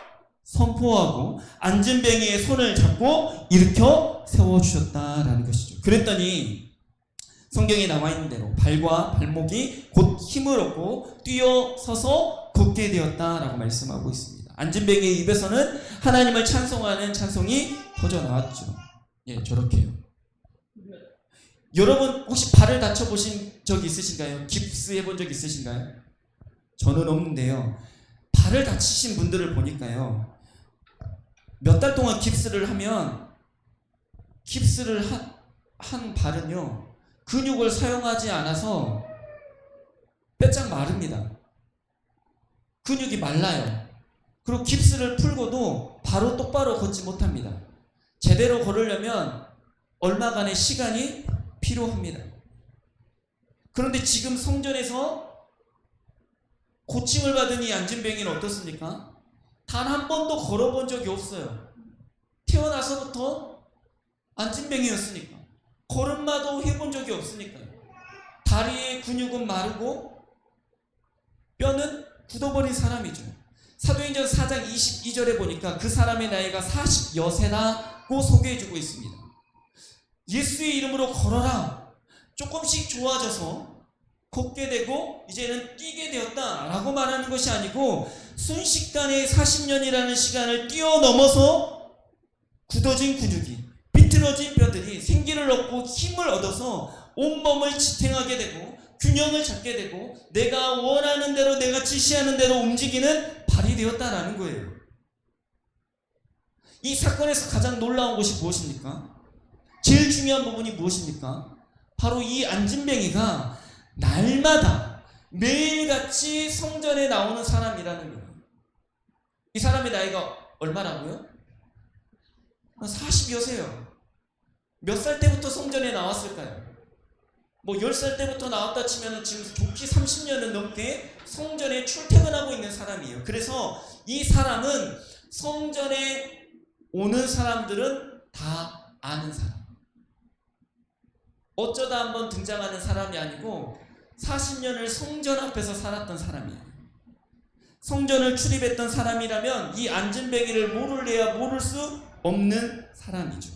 선포하고 안진뱅이의 손을 잡고 일으켜 세워주셨다라는 것이죠. 그랬더니 성경에 나와 있는 대로 발과 발목이 곧 힘을 얻고 뛰어서서 걷게 되었다라고 말씀하고 있습니다. 안진뱅이의 입에서는 하나님을 찬송하는 찬송이 터져 나왔죠. 예, 저렇게요. 여러분 혹시 발을 다쳐보신 적 있으신가요? 깁스 해본 적 있으신가요? 저는 없는데요. 발을 다치신 분들을 보니까요. 몇 달 동안 깁스를 하면 깁스를 한 발은요. 근육을 사용하지 않아서 빼짝 마릅니다. 근육이 말라요. 그리고 깁스를 풀고도 바로 똑바로 걷지 못합니다. 제대로 걸으려면 얼마간의 시간이 필요합니다. 그런데 지금 성전에서 고침을 받은 이 안진뱅이는 어떻습니까? 단 한 번도 걸어본 적이 없어요. 태어나서부터 안진뱅이였으니까. 걸음마도 해본 적이 없으니까요. 다리의 근육은 마르고 뼈는 굳어버린 사람이죠. 사도행전 4장 22절에 보니까 그 사람의 나이가 40여 세라고 소개해주고 있습니다. 예수의 이름으로 걸어라. 조금씩 좋아져서 걷게 되고 이제는 뛰게 되었다라고 말하는 것이 아니고 순식간에 40년이라는 시간을 뛰어넘어서 굳어진 근육이 비틀어진 뼈들이 생기를 얻고 힘을 얻어서 온몸을 지탱하게 되고 균형을 잡게 되고 내가 원하는 대로 내가 지시하는 대로 움직이는 발이 되었다라는 거예요. 이 사건에서 가장 놀라운 것이 무엇입니까? 제일 중요한 부분이 무엇입니까? 바로 이 안진뱅이가 날마다 매일같이 성전에 나오는 사람이라는 거예요. 이 사람의 나이가 얼마라고요? 40여 세요. 몇 살 때부터 성전에 나왔을까요? 뭐 10살 때부터 나왔다 치면 지금 좋게 30년은 넘게 성전에 출퇴근하고 있는 사람이에요. 그래서 이 사람은 성전에 오는 사람들은 다 아는 사람. 어쩌다 한번 등장하는 사람이 아니고 40년을 성전 앞에서 살았던 사람이에요. 성전을 출입했던 사람이라면 이 안진뱅이를 모를래야 모를 수 없는 사람이죠.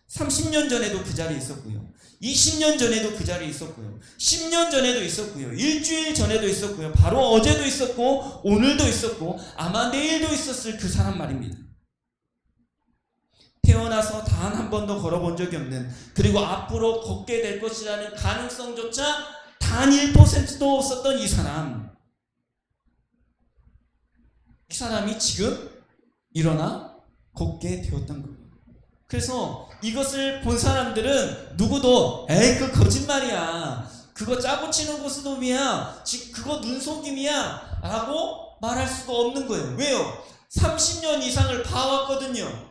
30년 전에도 그 자리에 있었고요. 20년 전에도 그 자리에 있었고요. 10년 전에도 있었고요. 일주일 전에도 있었고요. 바로 어제도 있었고 오늘도 있었고 아마 내일도 있었을 그 사람 말입니다. 태어나서 단 한 번도 걸어본 적이 없는, 그리고 앞으로 걷게 될 것이라는 가능성조차 단 1%도 없었던 이 사람. 이 사람이 지금 일어나 걷게 되었던 거예요. 그래서 이것을 본 사람들은 누구도 에이 그 거짓말이야, 그거 짜고 치는 고스톱이야, 그거 눈속임이야 라고 말할 수가 없는 거예요. 왜요? 30년 이상을 봐왔거든요.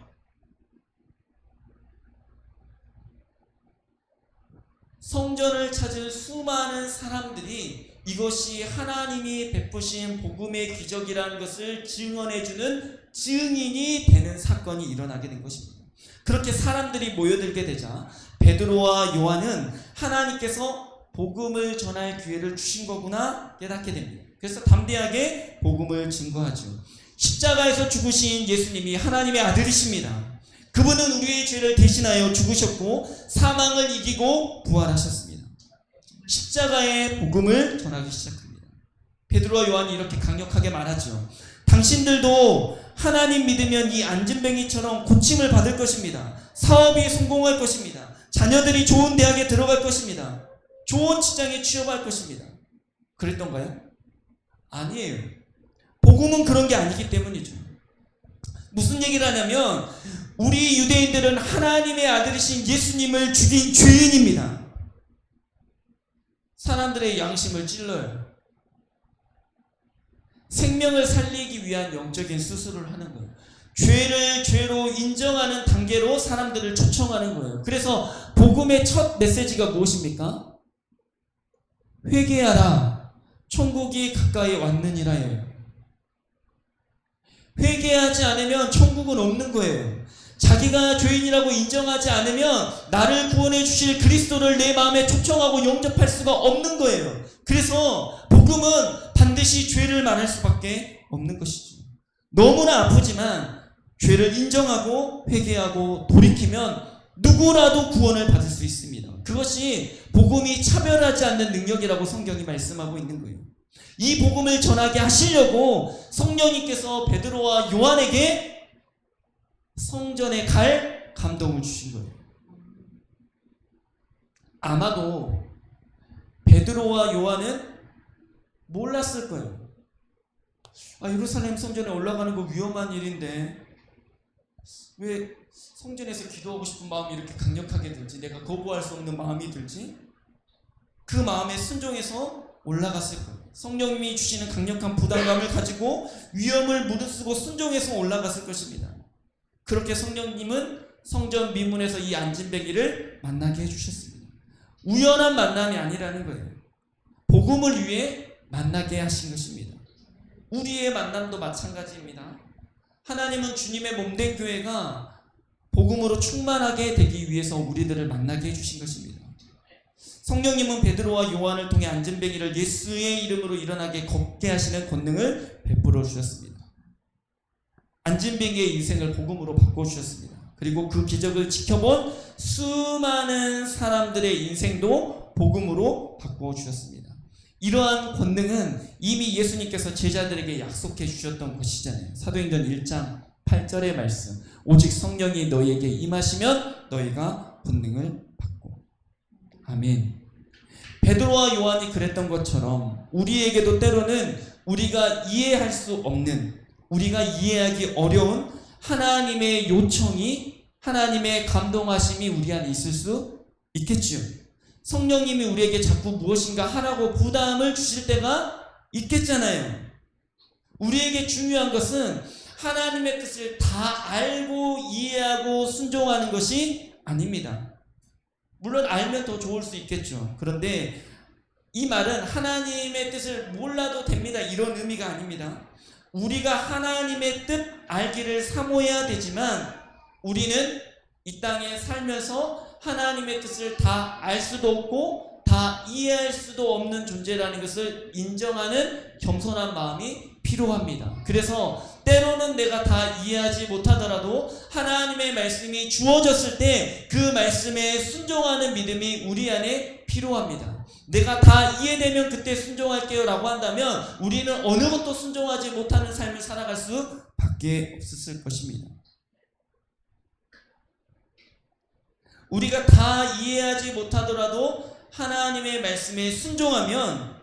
성전을 찾은 수많은 사람들이 이것이 하나님이 베푸신 복음의 기적이라는 것을 증언해주는 증인이 되는 사건이 일어나게 된 것입니다. 그렇게 사람들이 모여들게 되자 베드로와 요한은 하나님께서 복음을 전할 기회를 주신 거구나 깨닫게 됩니다. 그래서 담대하게 복음을 증거하죠. 십자가에서 죽으신 예수님이 하나님의 아들이십니다. 그분은 우리의 죄를 대신하여 죽으셨고 사망을 이기고 부활하셨습니다. 십자가의 복음을 전하기 시작합니다. 베드로와 요한이 이렇게 강력하게 말하죠. 당신들도 하나님 믿으면 이 안진뱅이처럼 고침을 받을 것입니다. 사업이 성공할 것입니다. 자녀들이 좋은 대학에 들어갈 것입니다. 좋은 직장에 취업할 것입니다. 그랬던가요? 아니에요. 복음은 그런 게 아니기 때문이죠. 무슨 얘기를 하냐면 우리 유대인들은 하나님의 아들이신 예수님을 죽인 죄인입니다. 사람들의 양심을 찔러요. 생명을 살리기 위한 영적인 수술을 하는 거예요. 죄를 죄로 인정하는 단계로 사람들을 초청하는 거예요. 그래서 복음의 첫 메시지가 무엇입니까? 회개하라, 천국이 가까이 왔느니라예요. 회개하지 않으면 천국은 없는 거예요. 자기가 죄인이라고 인정하지 않으면 나를 구원해 주실 그리스도를 내 마음에 초청하고 영접할 수가 없는 거예요. 그래서 복음은 반드시 죄를 말할 수밖에 없는 것이죠. 너무나 아프지만 죄를 인정하고 회개하고 돌이키면 누구라도 구원을 받을 수 있습니다. 그것이 복음이 차별하지 않는 능력이라고 성경이 말씀하고 있는 거예요. 이 복음을 전하게 하시려고 성령님께서 베드로와 요한에게 성전에 갈 감동을 주신 거예요. 아마도 베드로와 요한은 몰랐을 거예요. 예루살렘 성전에 올라가는 거 위험한 일인데 왜 성전에서 기도하고 싶은 마음이 이렇게 강력하게 들지? 내가 거부할 수 없는 마음이 들지? 그 마음에 순종해서 올라갔을 거예요. 성령님이 주시는 강력한 부담감을 가지고 위험을 무릅쓰고 순종해서 올라갔을 것입니다. 그렇게 성령님은 성전 미문에서 이 안진뱅이를 만나게 해주셨습니다. 우연한 만남이 아니라는 거예요. 복음을 위해 만나게 하신 것입니다. 우리의 만남도 마찬가지입니다. 하나님은 주님의 몸된 교회가 복음으로 충만하게 되기 위해서 우리들을 만나게 해주신 것입니다. 성령님은 베드로와 요한을 통해 안진뱅이를 예수의 이름으로 일어나게 걷게 하시는 권능을 베풀어 주셨습니다. 안진뱅이의 인생을 복음으로 바꿔주셨습니다. 그리고 그 기적을 지켜본 수많은 사람들의 인생도 복음으로 바꿔주셨습니다. 이러한 권능은 이미 예수님께서 제자들에게 약속해 주셨던 것이잖아요. 사도행전 1장 8절의 말씀, 오직 성령이 너희에게 임하시면 너희가 권능을 받고. 아멘. 베드로와 요한이 그랬던 것처럼 우리에게도 때로는 우리가 이해할 수 없는, 우리가 이해하기 어려운 하나님의 요청이, 하나님의 감동하심이 우리 안에 있을 수 있겠지요. 성령님이 우리에게 자꾸 무엇인가 하라고 부담을 주실 때가 있겠잖아요. 우리에게 중요한 것은 하나님의 뜻을 다 알고 이해하고 순종하는 것이 아닙니다. 물론 알면 더 좋을 수 있겠죠. 그런데 이 말은 하나님의 뜻을 몰라도 됩니다, 이런 의미가 아닙니다. 우리가 하나님의 뜻 알기를 사모해야 되지만 우리는 이 땅에 살면서 하나님의 뜻을 다 알 수도 없고 다 이해할 수도 없는 존재라는 것을 인정하는 겸손한 마음이 필요합니다. 그래서 때로는 내가 다 이해하지 못하더라도 하나님의 말씀이 주어졌을 때 그 말씀에 순종하는 믿음이 우리 안에 필요합니다. 내가 다 이해되면 그때 순종할게요 라고 한다면 우리는 어느 것도 순종하지 못하는 삶을 살아갈 수밖에 없었을 것입니다. 우리가 다 이해하지 못하더라도 하나님의 말씀에 순종하면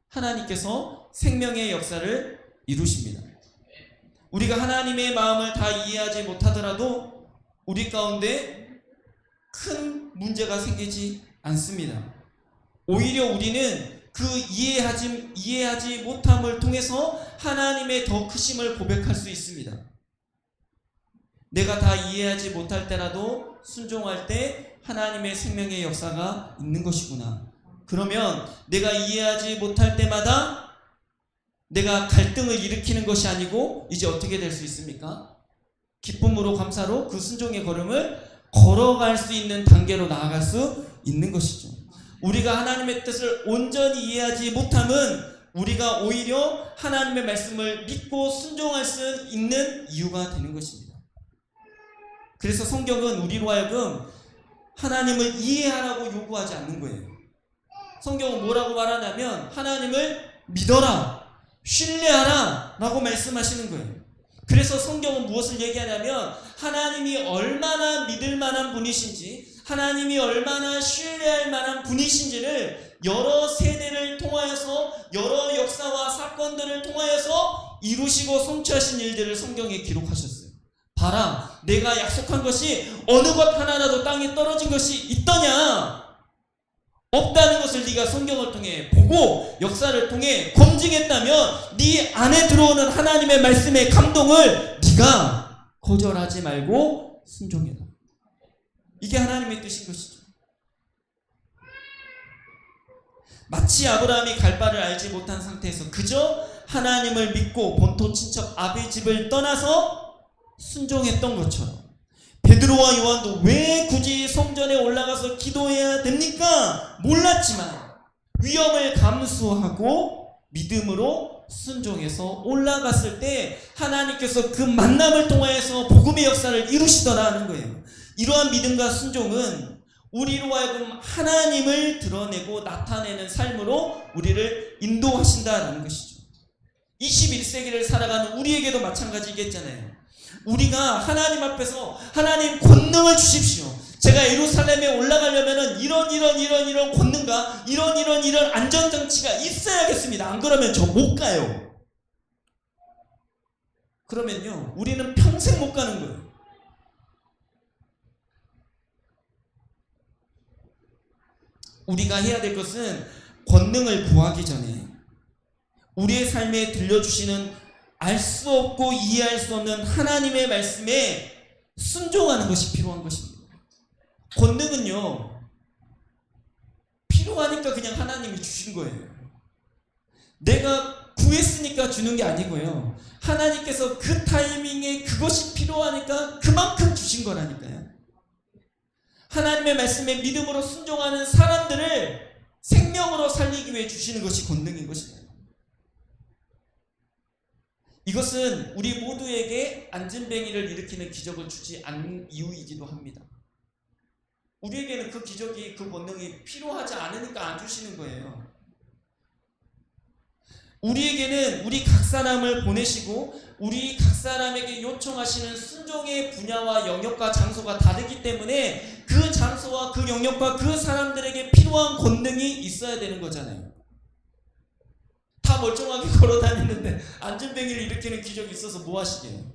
하나님께서 생명의 역사를 이루십니다. 우리가 하나님의 마음을 다 이해하지 못하더라도 우리 가운데 큰 문제가 생기지 않습니다. 오히려 우리는 그 이해하지 못함을 통해서 하나님의 더 크심을 고백할 수 있습니다. 내가 다 이해하지 못할 때라도 순종할 때 하나님의 생명의 역사가 있는 것이구나. 그러면 내가 이해하지 못할 때마다 내가 갈등을 일으키는 것이 아니고 이제 어떻게 될 수 있습니까? 기쁨으로 감사로 그 순종의 걸음을 걸어갈 수 있는 단계로 나아갈 수 있는 것이죠. 우리가 하나님의 뜻을 온전히 이해하지 못함은 우리가 오히려 하나님의 말씀을 믿고 순종할 수 있는 이유가 되는 것입니다. 그래서 성경은 우리로 하여금 하나님을 이해하라고 요구하지 않는 거예요. 성경은 뭐라고 말하냐면 하나님을 믿어라, 신뢰하라 라고 말씀하시는 거예요. 그래서 성경은 무엇을 얘기하냐면 하나님이 얼마나 믿을 만한 분이신지, 하나님이 얼마나 신뢰할 만한 분이신지를 여러 세대를 통하여서, 여러 역사와 사건들을 통하여서 이루시고 성취하신 일들을 성경에 기록하셨어요. 봐라, 내가 약속한 것이 어느 것 하나라도 땅에 떨어진 것이 있더냐? 없다는 것을 네가 성경을 통해 보고 역사를 통해 검증했다면 네 안에 들어오는 하나님의 말씀의 감동을 네가 거절하지 말고 순종해라. 이게 하나님의 뜻인 것이죠. 마치 아브라함이 갈 바를 알지 못한 상태에서 그저 하나님을 믿고 본토 친척 아비 집을 떠나서 순종했던 것처럼 베드로와 요한도 왜 굳이 성전에 올라가서 기도해야 됩니까? 몰랐지만 위험을 감수하고 믿음으로 순종해서 올라갔을 때 하나님께서 그 만남을 통하여서 복음의 역사를 이루시더라 하는 거예요. 이러한 믿음과 순종은 우리로 하여금 하나님을 드러내고 나타내는 삶으로 우리를 인도하신다는 것이죠. 21세기를 살아가는 우리에게도 마찬가지겠잖아요. 우리가 하나님 앞에서 하나님 권능을 주십시오. 제가 예루살렘에 올라가려면 이런 권능과 이런 안전장치가 있어야겠습니다. 안 그러면 저 못 가요. 그러면요, 우리는 평생 못 가는 거예요. 우리가 해야 될 것은 권능을 구하기 전에 우리의 삶에 들려주시는 알 수 없고 이해할 수 없는 하나님의 말씀에 순종하는 것이 필요한 것입니다. 권능은요, 필요하니까 그냥 하나님이 주신 거예요. 내가 구했으니까 주는 게 아니고요. 하나님께서 그 타이밍에 그것이 필요하니까 그만큼 주신 거라니까요. 하나님의 말씀에 믿음으로 순종하는 사람들을 생명으로 살리기 위해 주시는 것이 권능인 것입니다. 이것은 우리 모두에게 안진뱅이를 일으키는 기적을 주지 않는 이유이기도 합니다. 우리에게는 그 기적이, 그 권능이 필요하지 않으니까 안 주시는 거예요. 우리에게는 우리 각 사람을 보내시고 우리 각 사람에게 요청하시는 순종의 분야와 영역과 장소가 다르기 때문에 그 장소와 그 영역과 그 사람들에게 필요한 권능이 있어야 되는 거잖아요. 다 멀쩡하게 걸어다니는데 안전뱅이를 일으키는 기적이 있어서 뭐 하시게요?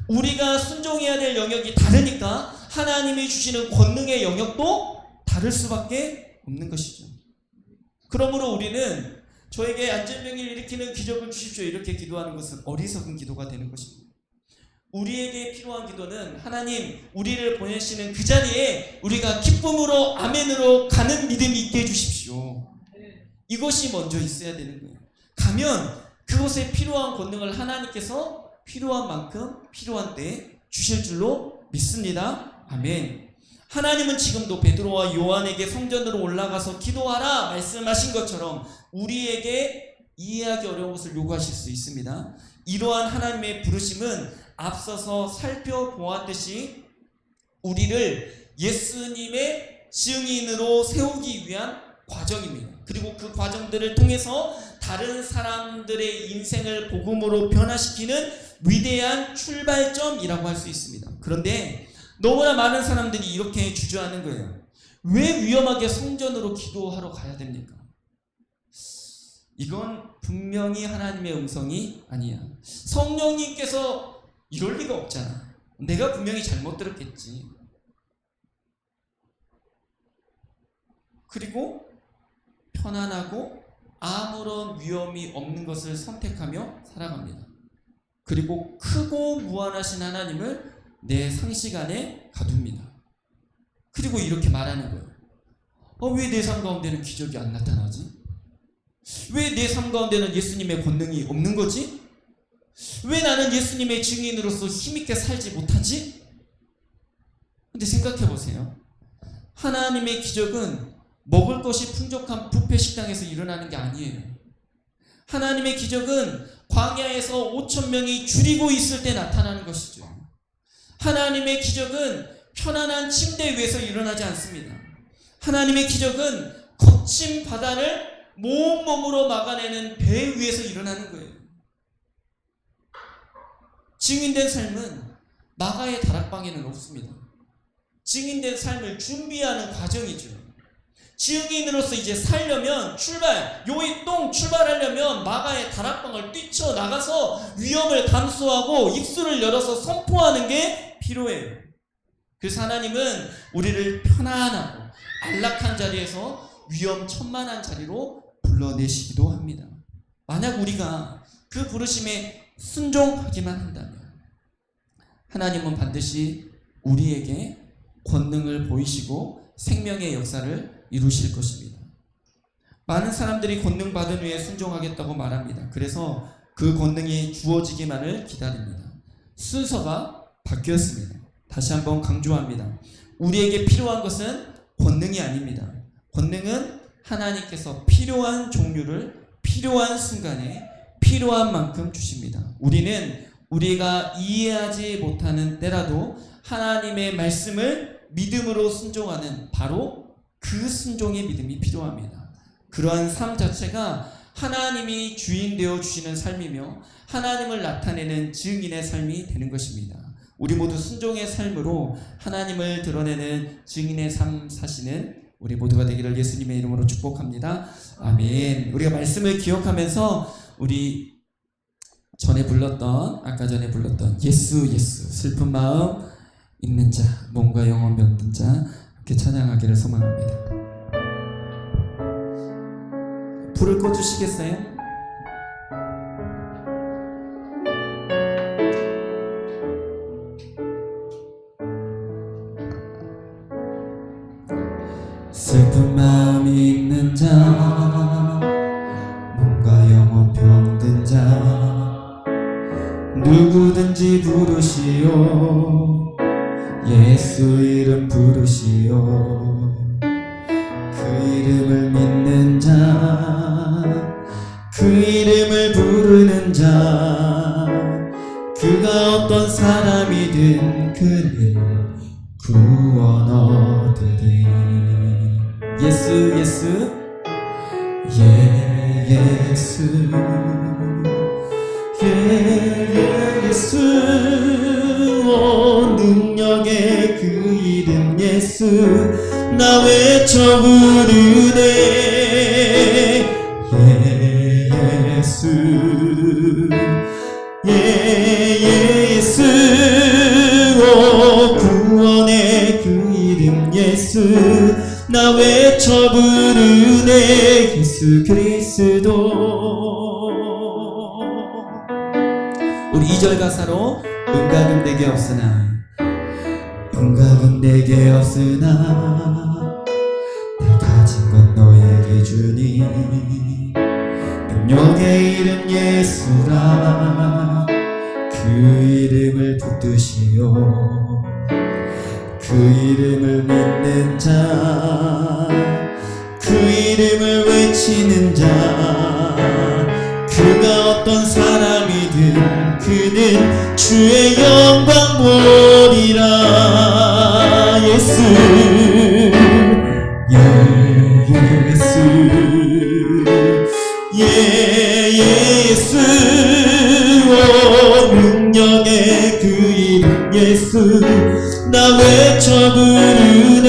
우리가 순종해야 될 영역이 다르니까 하나님이 주시는 권능의 영역도 다를 수밖에 없는 것이죠. 그러므로 우리는 저에게 안전병을 일으키는 기적을 주십시오 이렇게 기도하는 것은 어리석은 기도가 되는 것입니다. 우리에게 필요한 기도는 하나님 우리를 보내시는 그 자리에 우리가 기쁨으로 아멘으로 가는 믿음이 있게 해주십시오. 이것이 먼저 있어야 되는 거예요. 가면 그곳에 필요한 권능을 하나님께서 필요한 만큼 필요한 때에 주실 줄로 믿습니다. 아멘. 하나님은 지금도 베드로와 요한에게 성전으로 올라가서 기도하라 말씀하신 것처럼 우리에게 이해하기 어려운 것을 요구하실 수 있습니다. 이러한 하나님의 부르심은 앞서서 살펴보았듯이 우리를 예수님의 증인으로 세우기 위한 과정입니다. 그리고 그 과정들을 통해서 다른 사람들의 인생을 복음으로 변화시키는 위대한 출발점이라고 할 수 있습니다. 그런데 너무나 많은 사람들이 이렇게 주저하는 거예요. 왜 위험하게 성전으로 기도하러 가야 됩니까? 이건 분명히 하나님의 음성이 아니야. 성령님께서 이럴 리가 없잖아. 내가 분명히 잘못 들었겠지. 그리고 편안하고 아무런 위험이 없는 것을 선택하며 살아갑니다. 그리고 크고 무한하신 하나님을 내 상식 안에 가둡니다. 그리고 이렇게 말하는 거예요. 왜 내 삶 가운데는 기적이 안 나타나지? 왜 내 삶 가운데는 예수님의 권능이 없는 거지? 왜 나는 예수님의 증인으로서 힘있게 살지 못하지? 근데 생각해 보세요. 하나님의 기적은 먹을 것이 풍족한 뷔페 식당에서 일어나는 게 아니에요. 하나님의 기적은 광야에서 5,000명이 줄이고 있을 때 나타나는 것이죠. 하나님의 기적은 편안한 침대 위에서 일어나지 않습니다. 하나님의 기적은 거친 바다를 몸으로 막아내는 배 위에서 일어나는 거예요. 증인된 삶은 마가의 다락방에는 없습니다. 증인된 삶을 준비하는 과정이죠. 증인으로서 이제 살려면 요이 똥 출발하려면 마가의 다락방을 뛰쳐나가서 위험을 감수하고 입술을 열어서 선포하는 게 필요해요. 그래서 하나님은 우리를 편안하고 안락한 자리에서 위험천만한 자리로 불러내시기도 합니다. 만약 우리가 그 부르심에 순종하기만 한다면 하나님은 반드시 우리에게 권능을 보이시고 생명의 역사를 이루실 것입니다. 많은 사람들이 권능 받은 후에 순종하겠다고 말합니다. 그래서 그 권능이 주어지기만을 기다립니다. 순서가 바뀌었습니다. 다시 한번 강조합니다. 우리에게 필요한 것은 권능이 아닙니다. 권능은 하나님께서 필요한 종류를 필요한 순간에 필요한 만큼 주십니다. 우리는 우리가 이해하지 못하는 때라도 하나님의 말씀을 믿음으로 순종하는 바로 그 순종의 믿음이 필요합니다. 그러한 삶 자체가 하나님이 주인 되어 주시는 삶이며 하나님을 나타내는 증인의 삶이 되는 것입니다. 우리 모두 순종의 삶으로 하나님을 드러내는 증인의 삶 사시는 우리 모두가 되기를 예수님의 이름으로 축복합니다. 아멘. 우리가 말씀을 기억하면서 우리 아까 전에 불렀던 예수 슬픈 마음 있는 자, 몸과 영혼 병든 자 함께 찬양하기를 소망합니다. 불을 꺼주시겠어요? 슬픈 마음이 있는 자, 몸과 영혼 병든 자, 누구든지 부르시오. 예수 이름 부르시오. 그 이름을 믿는 자, 그 이름을 부르는 자, 그가 어떤 사람이든 그는 구원 얻으리. 예수 예수 예수 예수 오 능력의 그 이름 예수 나 외쳐 부르네. 예수 예수 오 구원의 그 이름 예수 나 외쳐 부르네. 예수 그리스도. 우리 2절 가사로 은각은 내게 없으나 은각은 내게 없으나 내 가진 건 너에게 주니 능력의 이름 예수라. 그 이름을 붙드시오. 그 이름을 믿는 자, 그 이름을 외치는 자, 그가 어떤 사람이든 그는 주의 영광 보리라. 예수 예수 예수 오 능력의 그 이름 예수 나 외쳐 부르네.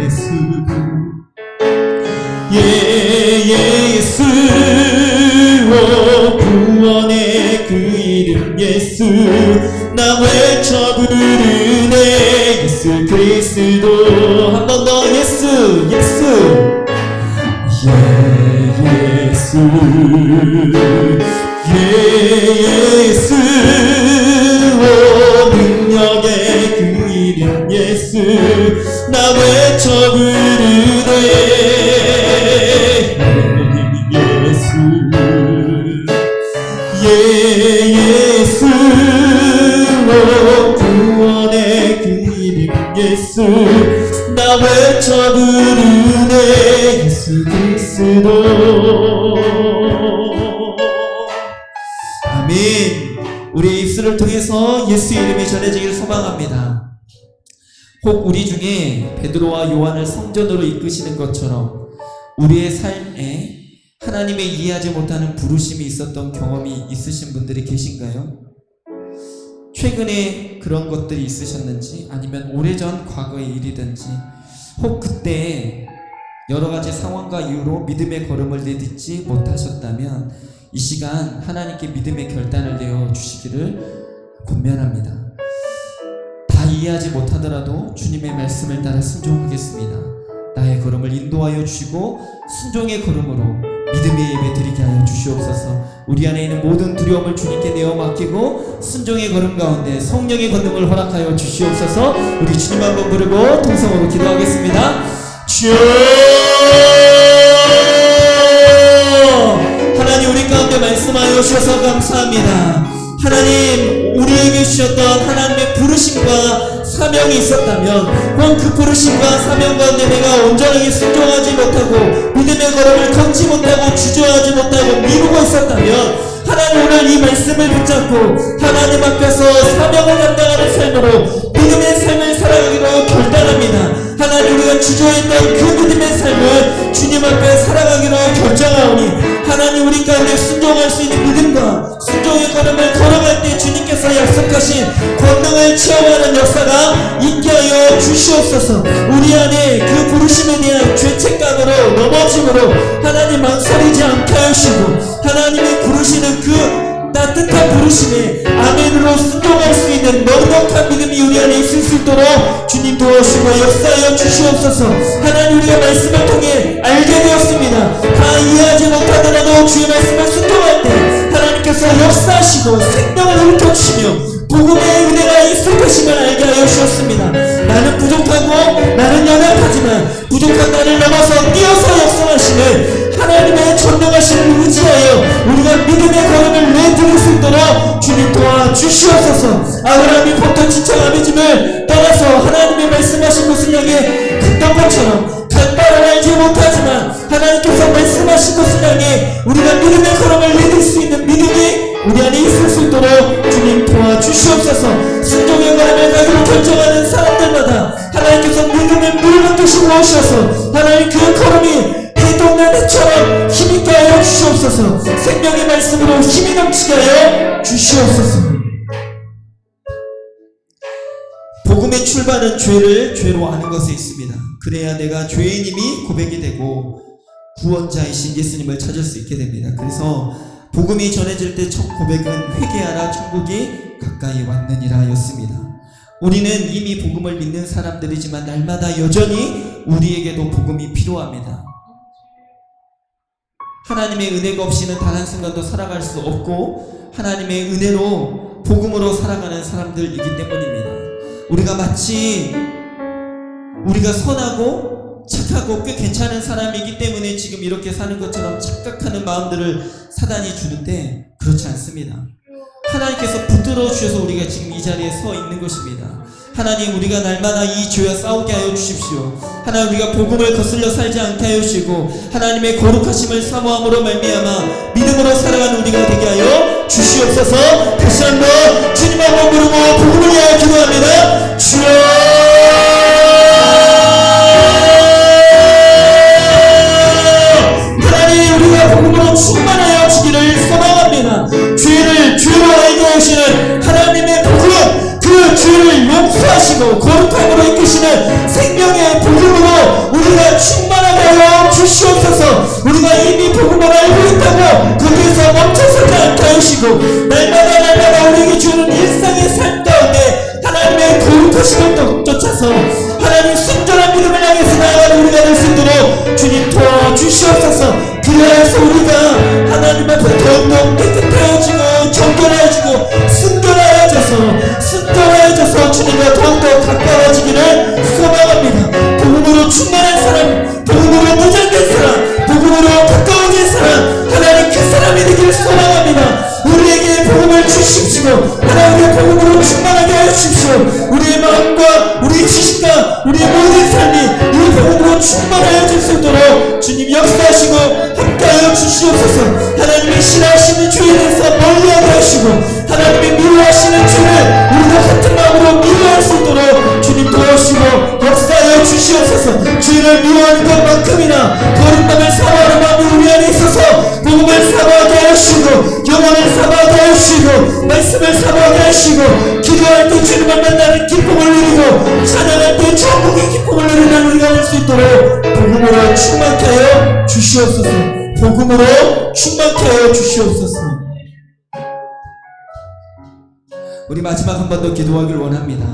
예수 예수 오 구원의 그 이름 예수 나 외쳐 부르네. 예수 그리스도. 한 번 더 예수 예수 예수 예수 오 능력의 그 이름 예수 나 외쳐 부르네. 예수 예수 오 구원의 그 이름 예수 나 외쳐 부르네. 예수 그리스도. 아멘. 우리 입술을 통해서 예수 이름이 전해지기를 소망합니다. 혹 우리 중에 베드로와 요한을 성전으로 이끄시는 것처럼 우리의 삶에 하나님의 이해하지 못하는 부르심이 있었던 경험이 있으신 분들이 계신가요? 최근에 그런 것들이 있으셨는지, 아니면 오래전 과거의 일이든지, 혹 그때 여러가지 상황과 이유로 믿음의 걸음을 내딛지 못하셨다면 이 시간 하나님께 믿음의 결단을 내어 주시기를 권면합니다. 다 이해하지 못하더라도 주님의 말씀을 따라 순종하겠습니다. 나의 걸음을 인도하여 주시고 순종의 걸음으로 믿음의 예배 드리게 하여 주시옵소서. 우리 안에 있는 모든 두려움을 주님께 내어 맡기고 순종의 걸음 가운데 성령의 권능을 허락하여 주시옵소서. 우리 주님 한번 부르고 통성으로 기도하겠습니다. 주여 하나님 우리 가운데 말씀하여 주셔서 감사합니다. 하나님 우리에게 주셨던 하나님의 부르심과 사명이 있었다면 혹은 그 부르심과 사명 가운데 내가 온전하게 순종하지 못하고 믿음의 걸음을 걷지 못하고 주저하지 못하고 미루고 있었다면 하나님 오늘 이 말씀을 붙잡고 하나님 앞에서 사명을 감당하는 삶으로 믿음의 삶을 살아가기로 결단합니다. 하나님 우리가 주저했던 그 믿음의 삶을 주님 앞에 살아가기로 결정하오니 하나님 우리 가운데 순종할 수 있는 믿음과 순종의 걸음을 걸어갈 때 주님께서 약속하신 권능을 체험하는 역사가 있게 하여 주시옵소서. 우리 안에 그 부르심에 대한 죄책감으로 넘어짐으로 하나님 망설이지 않게 하시고 하나님이 부르시는 그 따뜻한 부르심에 아멘으로 순종할 수 있는 넉넉한 믿음이 우리 안에 있을 수 있도록 주님 도와주시고 역사하여 주시옵소서. 하나님 우리가 말씀을 통해 알게 되었습니다. 다 이해하지 못하더라도 주의 말씀을 순종할 때 하나님께서 역사하시고 생명을 일으켜주시며 복음의 은혜가 있을 것임을 알게 하여 주셨습니다. 나는 부족하고 나는 연약하지만 부족한 나를 넘어서 뛰어서 역사하시는 하나님의 전능하심을 의지하여 우리가 믿음의 걸음을 내드릴 수 있도록 주님 도와주시옵소서. 아브라함이 보통 지청 아비집을 떠나서 하나님의 말씀하신 것을 향해 갔던 것처럼 간발을 알지 못하지만 하나님께서 말씀하신 것을 향해 우리가 믿음의 걸음을 내딜 수 있는 믿음이 우리 안에 있을 수 있도록 주님 도와주시옵소서. 순종의 걸음을 가기로 결정하는 사람들마다 하나님께서 믿음의 물을 드시고 오셔서 하나님 그 걸음이 해동나무처럼 힘있게 하여 주시옵소서. 생명의 말씀으로 힘이 넘치게 하여 주시옵소서. 복음의 출발은 죄로 아는 것에 있습니다. 그래야 내가 죄인임이 고백이 되고 구원자이신 예수님을 찾을 수 있게 됩니다. 그래서 복음이 전해질 때 첫 고백은 회개하라 천국이 가까이 왔느니라 였습니다. 우리는 이미 복음을 믿는 사람들이지만 날마다 여전히 우리에게도 복음이 필요합니다. 하나님의 은혜가 없이는 단 한순간도 살아갈 수 없고 하나님의 은혜로 복음으로 살아가는 사람들이기 때문입니다. 우리가 마치 우리가 선하고 착하고 꽤 괜찮은 사람이기 때문에 지금 이렇게 사는 것처럼 착각하는 마음들을 사단이 주는데 그렇지 않습니다. 하나님께서 붙들어 주셔서 우리가 지금 이 자리에 서 있는 것입니다. 하나님 우리가 날마다 이 죄와 싸우게 하여 주십시오. 하나님 우리가 복음을 거슬려 살지 않게 하여 주시고 하나님의 거룩하심을 사모함으로 말미암아 믿음으로 살아가는 우리가 되게 하여 주시옵소서. 다시 한번 주님 앞에 부르고 복음을 위하여 기도합니다. 주여 복음으로 충만하여 주기를 소망합니다. 죄로 알게 하시는 하나님의 복음, 그 죄를 용서하시고 거룩함으로 이끄시는 생명의 복음으로 우리가 충만하게 하여 주시옵소서. 우리가 이미 복음을 알고 있다고 거기에서 멈춰서지 않게 하시고 날마다 우리에게 주는 일상의 삶 가운데 하나님의 거룩하심을 쫓아서 하나님 순전한 믿음을 향해서 나아가는 우리가 될 수 있도록 주님 도와주시옵소서. 그래서 우리가 하나님 앞에 더욱더 깨끗해지고 정결해지고 순결해져서 주님과 더욱더 가까워지기를 소망합니다. 복음으로 충만한 사람, 복음으로 무장된 사람, 복음으로 가까워진 사람, 하나님 그 사람이 되기를 소망합니다. 우리에게 복음을 주십시오. 하나님의 복음으로 충만하게 하십시오. 우리의 마음과 우리의 지식과 우리의 모든 삶이 이 복음으로 충만하여 질 수 있도록 주님 역사하시고 함께하여 주시옵소서. 하나님의 싫어하시는 죄에 대해서 멀리하게 하시고 하나님의 미워하시는 죄를 우리가 같은 마음으로 미워할 수 있도록 주님 도와주시고 역사하여 주시옵소서. 죄를 미워하는 것만큼이나 거룩함을 사모하는 마음이 우리 안에 있어서 복음을 사모하게 하시고 영혼을 사모하게 하시고 말씀을 사모하게 하시고 기도할 때 주님을 만나는 기쁨을 누리고 찬양할 때 천국의 기쁨을 누리는 우리가 될 수 있도록 복음으로 충만케 하여 주시옵소서. 복음으로 충만케 하여 주시옵소서. 우리 마지막 한 번 더 기도하길 원합니다.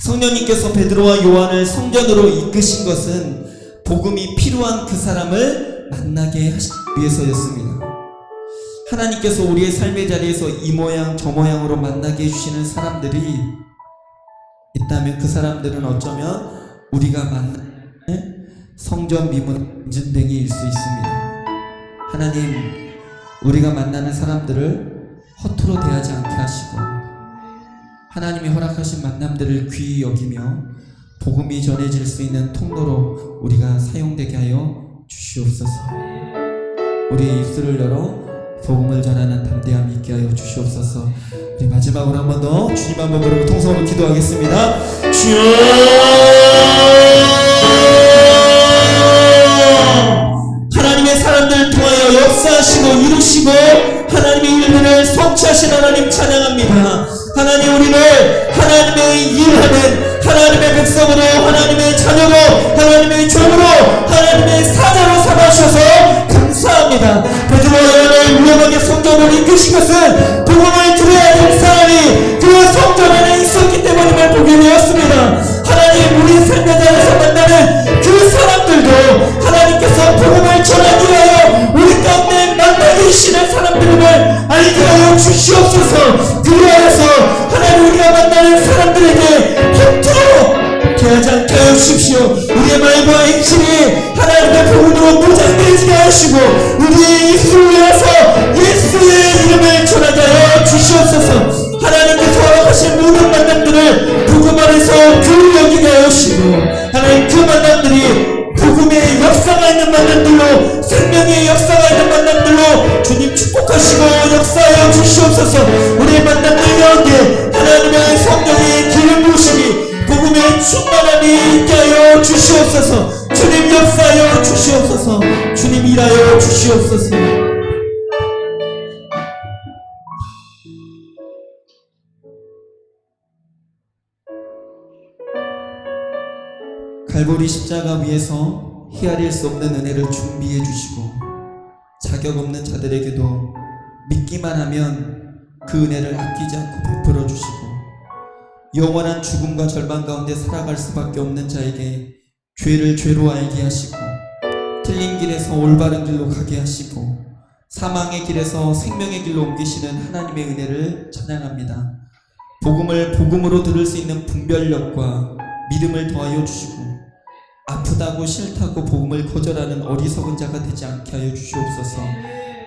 성령님께서 베드로와 요한을 성전으로 이끄신 것은 복음이 필요한 그 사람을 만나게 하시기 위해서였습니다. 하나님께서 우리의 삶의 자리에서 이 모양 저 모양으로 만나게 해주시는 사람들이 있다면 그 사람들은 어쩌면 우리가 만날 성전 미문 인증댕이일 수 있습니다. 하나님, 우리가 만나는 사람들을 허투루 대하지 않게 하시고 하나님이 허락하신 만남들을 귀히 여기며 복음이 전해질 수 있는 통로로 우리가 사용되게 하여 주시옵소서. 우리의 입술을 열어 복음을 전하는 담대함이 있게 하여 주시옵소서. 우리 마지막으로 한 번 더 주님 한번 부르고 통성으로 기도하겠습니다. 주여, 하나님의 사람들을 통하여 역사하시고 이루시고 하나님의 일들을 성취하신 하나님 찬양합니다. 하나님, 우리를 하나님의 일하는 하나님의 백성으로, 하나님의 자녀로, 하나님의 종으로, 하나님의 사자로 삼아주셔서 감사합니다. 베드로와 요한을 위험하게 성전으로 이끄신 것은 복음을 들어야 될 사람이 그 성전 안에 있었기 때문임을 보게 되었습니다. 하나님, 우리 삶의 자리에서 만나는 그 사람들도 하나님께서 복음을 전하기 위하여 우리 가운데 만나게 주시는 사람들임을 알게 하여 주시옵소서. 그리하여서 하나님, 우리가 만나는 사람들에게 허투루 대하지 않게 하여 주십시오. 우리의 말과 행실이 하나님의 복음으로 무장되지 하시고 우리의 입술을 위해서 예수의 이름을 전하게 하여 주시옵소서. 하나님께서 허락하신 모든 만남들을 복음 안에서 교리 여기게 하여 주시고 하나님, 그 만남들이 복음의 역사가 있는 만남들로, 생명의 역사가 있는 만남들로 주님 축복하시고 역사하여 주시옵소서. 우리의 만남들 가운데 하나님의 성령의 기름 부으심이, 복음의 충만함이 있게 하여 주시옵소서. 주님 역사하여 주시옵소서. 주님 일하여 주시옵소서. 갈보리 십자가 위에서 헤아릴 수 없는 은혜를 준비해 주시고 자격 없는 자들에게도 믿기만 하면 그 은혜를 아끼지 않고 베풀어 주시고 영원한 죽음과 절망 가운데 살아갈 수밖에 없는 자에게 죄를 죄로 알게 하시고 틀린 길에서 올바른 길로 가게 하시고 사망의 길에서 생명의 길로 옮기시는 하나님의 은혜를 찬양합니다. 복음을 복음으로 들을 수 있는 분별력과 믿음을 더하여 주시고 아프다고 싫다고 복음을 거절하는 어리석은 자가 되지 않게 하여 주시옵소서.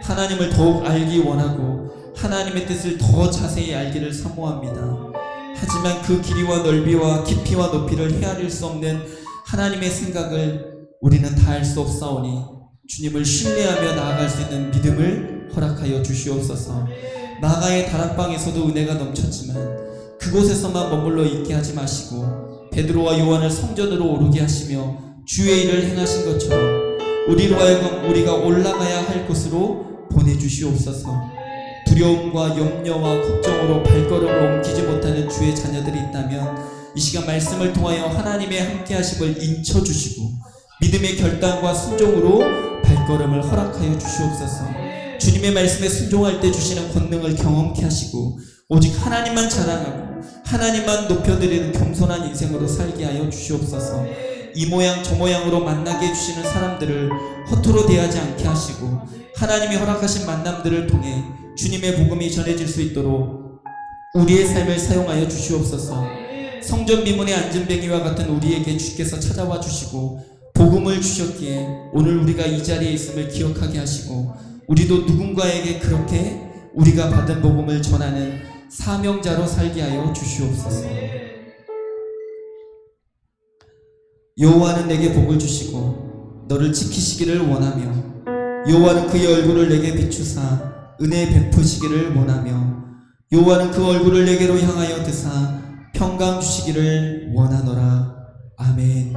하나님을 더욱 알기 원하고 하나님의 뜻을 더 자세히 알기를 사모합니다. 하지만 그 길이와 넓이와 깊이와 높이를 헤아릴 수 없는 하나님의 생각을 우리는 다 알 수 없사오니 주님을 신뢰하며 나아갈 수 있는 믿음을 허락하여 주시옵소서. 마가의 다락방에서도 은혜가 넘쳤지만 그곳에서만 머물러 있게 하지 마시고 베드로와 요한을 성전으로 오르게 하시며 주의 일을 행하신 것처럼 우리로 하여금 우리가 올라가야 할 곳으로 보내주시옵소서. 두려움과 염려와 걱정으로 발걸음을 옮기지 못하는 주의 자녀들이 있다면 이 시간 말씀을 통하여 하나님의 함께하심을 인쳐주시고 믿음의 결단과 순종으로 발걸음을 허락하여 주시옵소서. 주님의 말씀에 순종할 때 주시는 권능을 경험케 하시고 오직 하나님만 자랑하고 하나님만 높여드리는 겸손한 인생으로 살게 하여 주시옵소서. 이 모양 저 모양으로 만나게 해주시는 사람들을 허투루 대하지 않게 하시고 하나님이 허락하신 만남들을 통해 주님의 복음이 전해질 수 있도록 우리의 삶을 사용하여 주시옵소서. 성전 미문의 안전뱅이와 같은 우리에게 주께서 찾아와 주시고 복음을 주셨기에 오늘 우리가 이 자리에 있음을 기억하게 하시고 우리도 누군가에게 그렇게 우리가 받은 복음을 전하는 사명자로 살게 하여 주시옵소서. 여호와는 내게 복을 주시고 너를 지키시기를 원하며 여호와는 그의 얼굴을 내게 비추사 은혜 베푸시기를 원하며 여호와는 그 얼굴을 내게로 향하여 드사 평강 주시기를 원하노라. 아멘.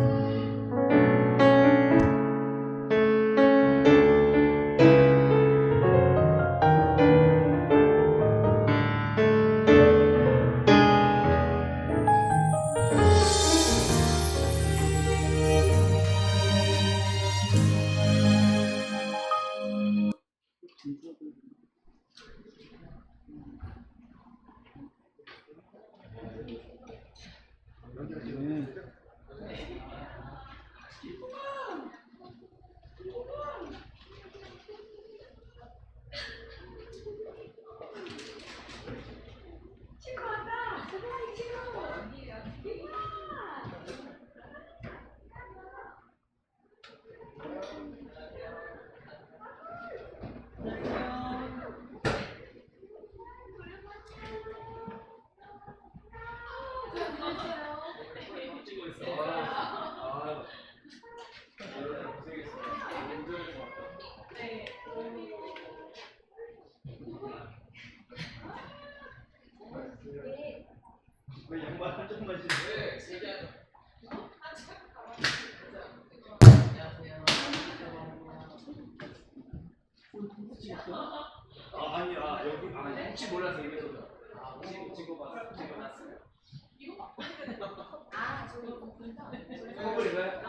아니야 여기 혹시 몰라서 이래서 찍어봤어요. 찍어놨어요. 아, 저기 선물인가요?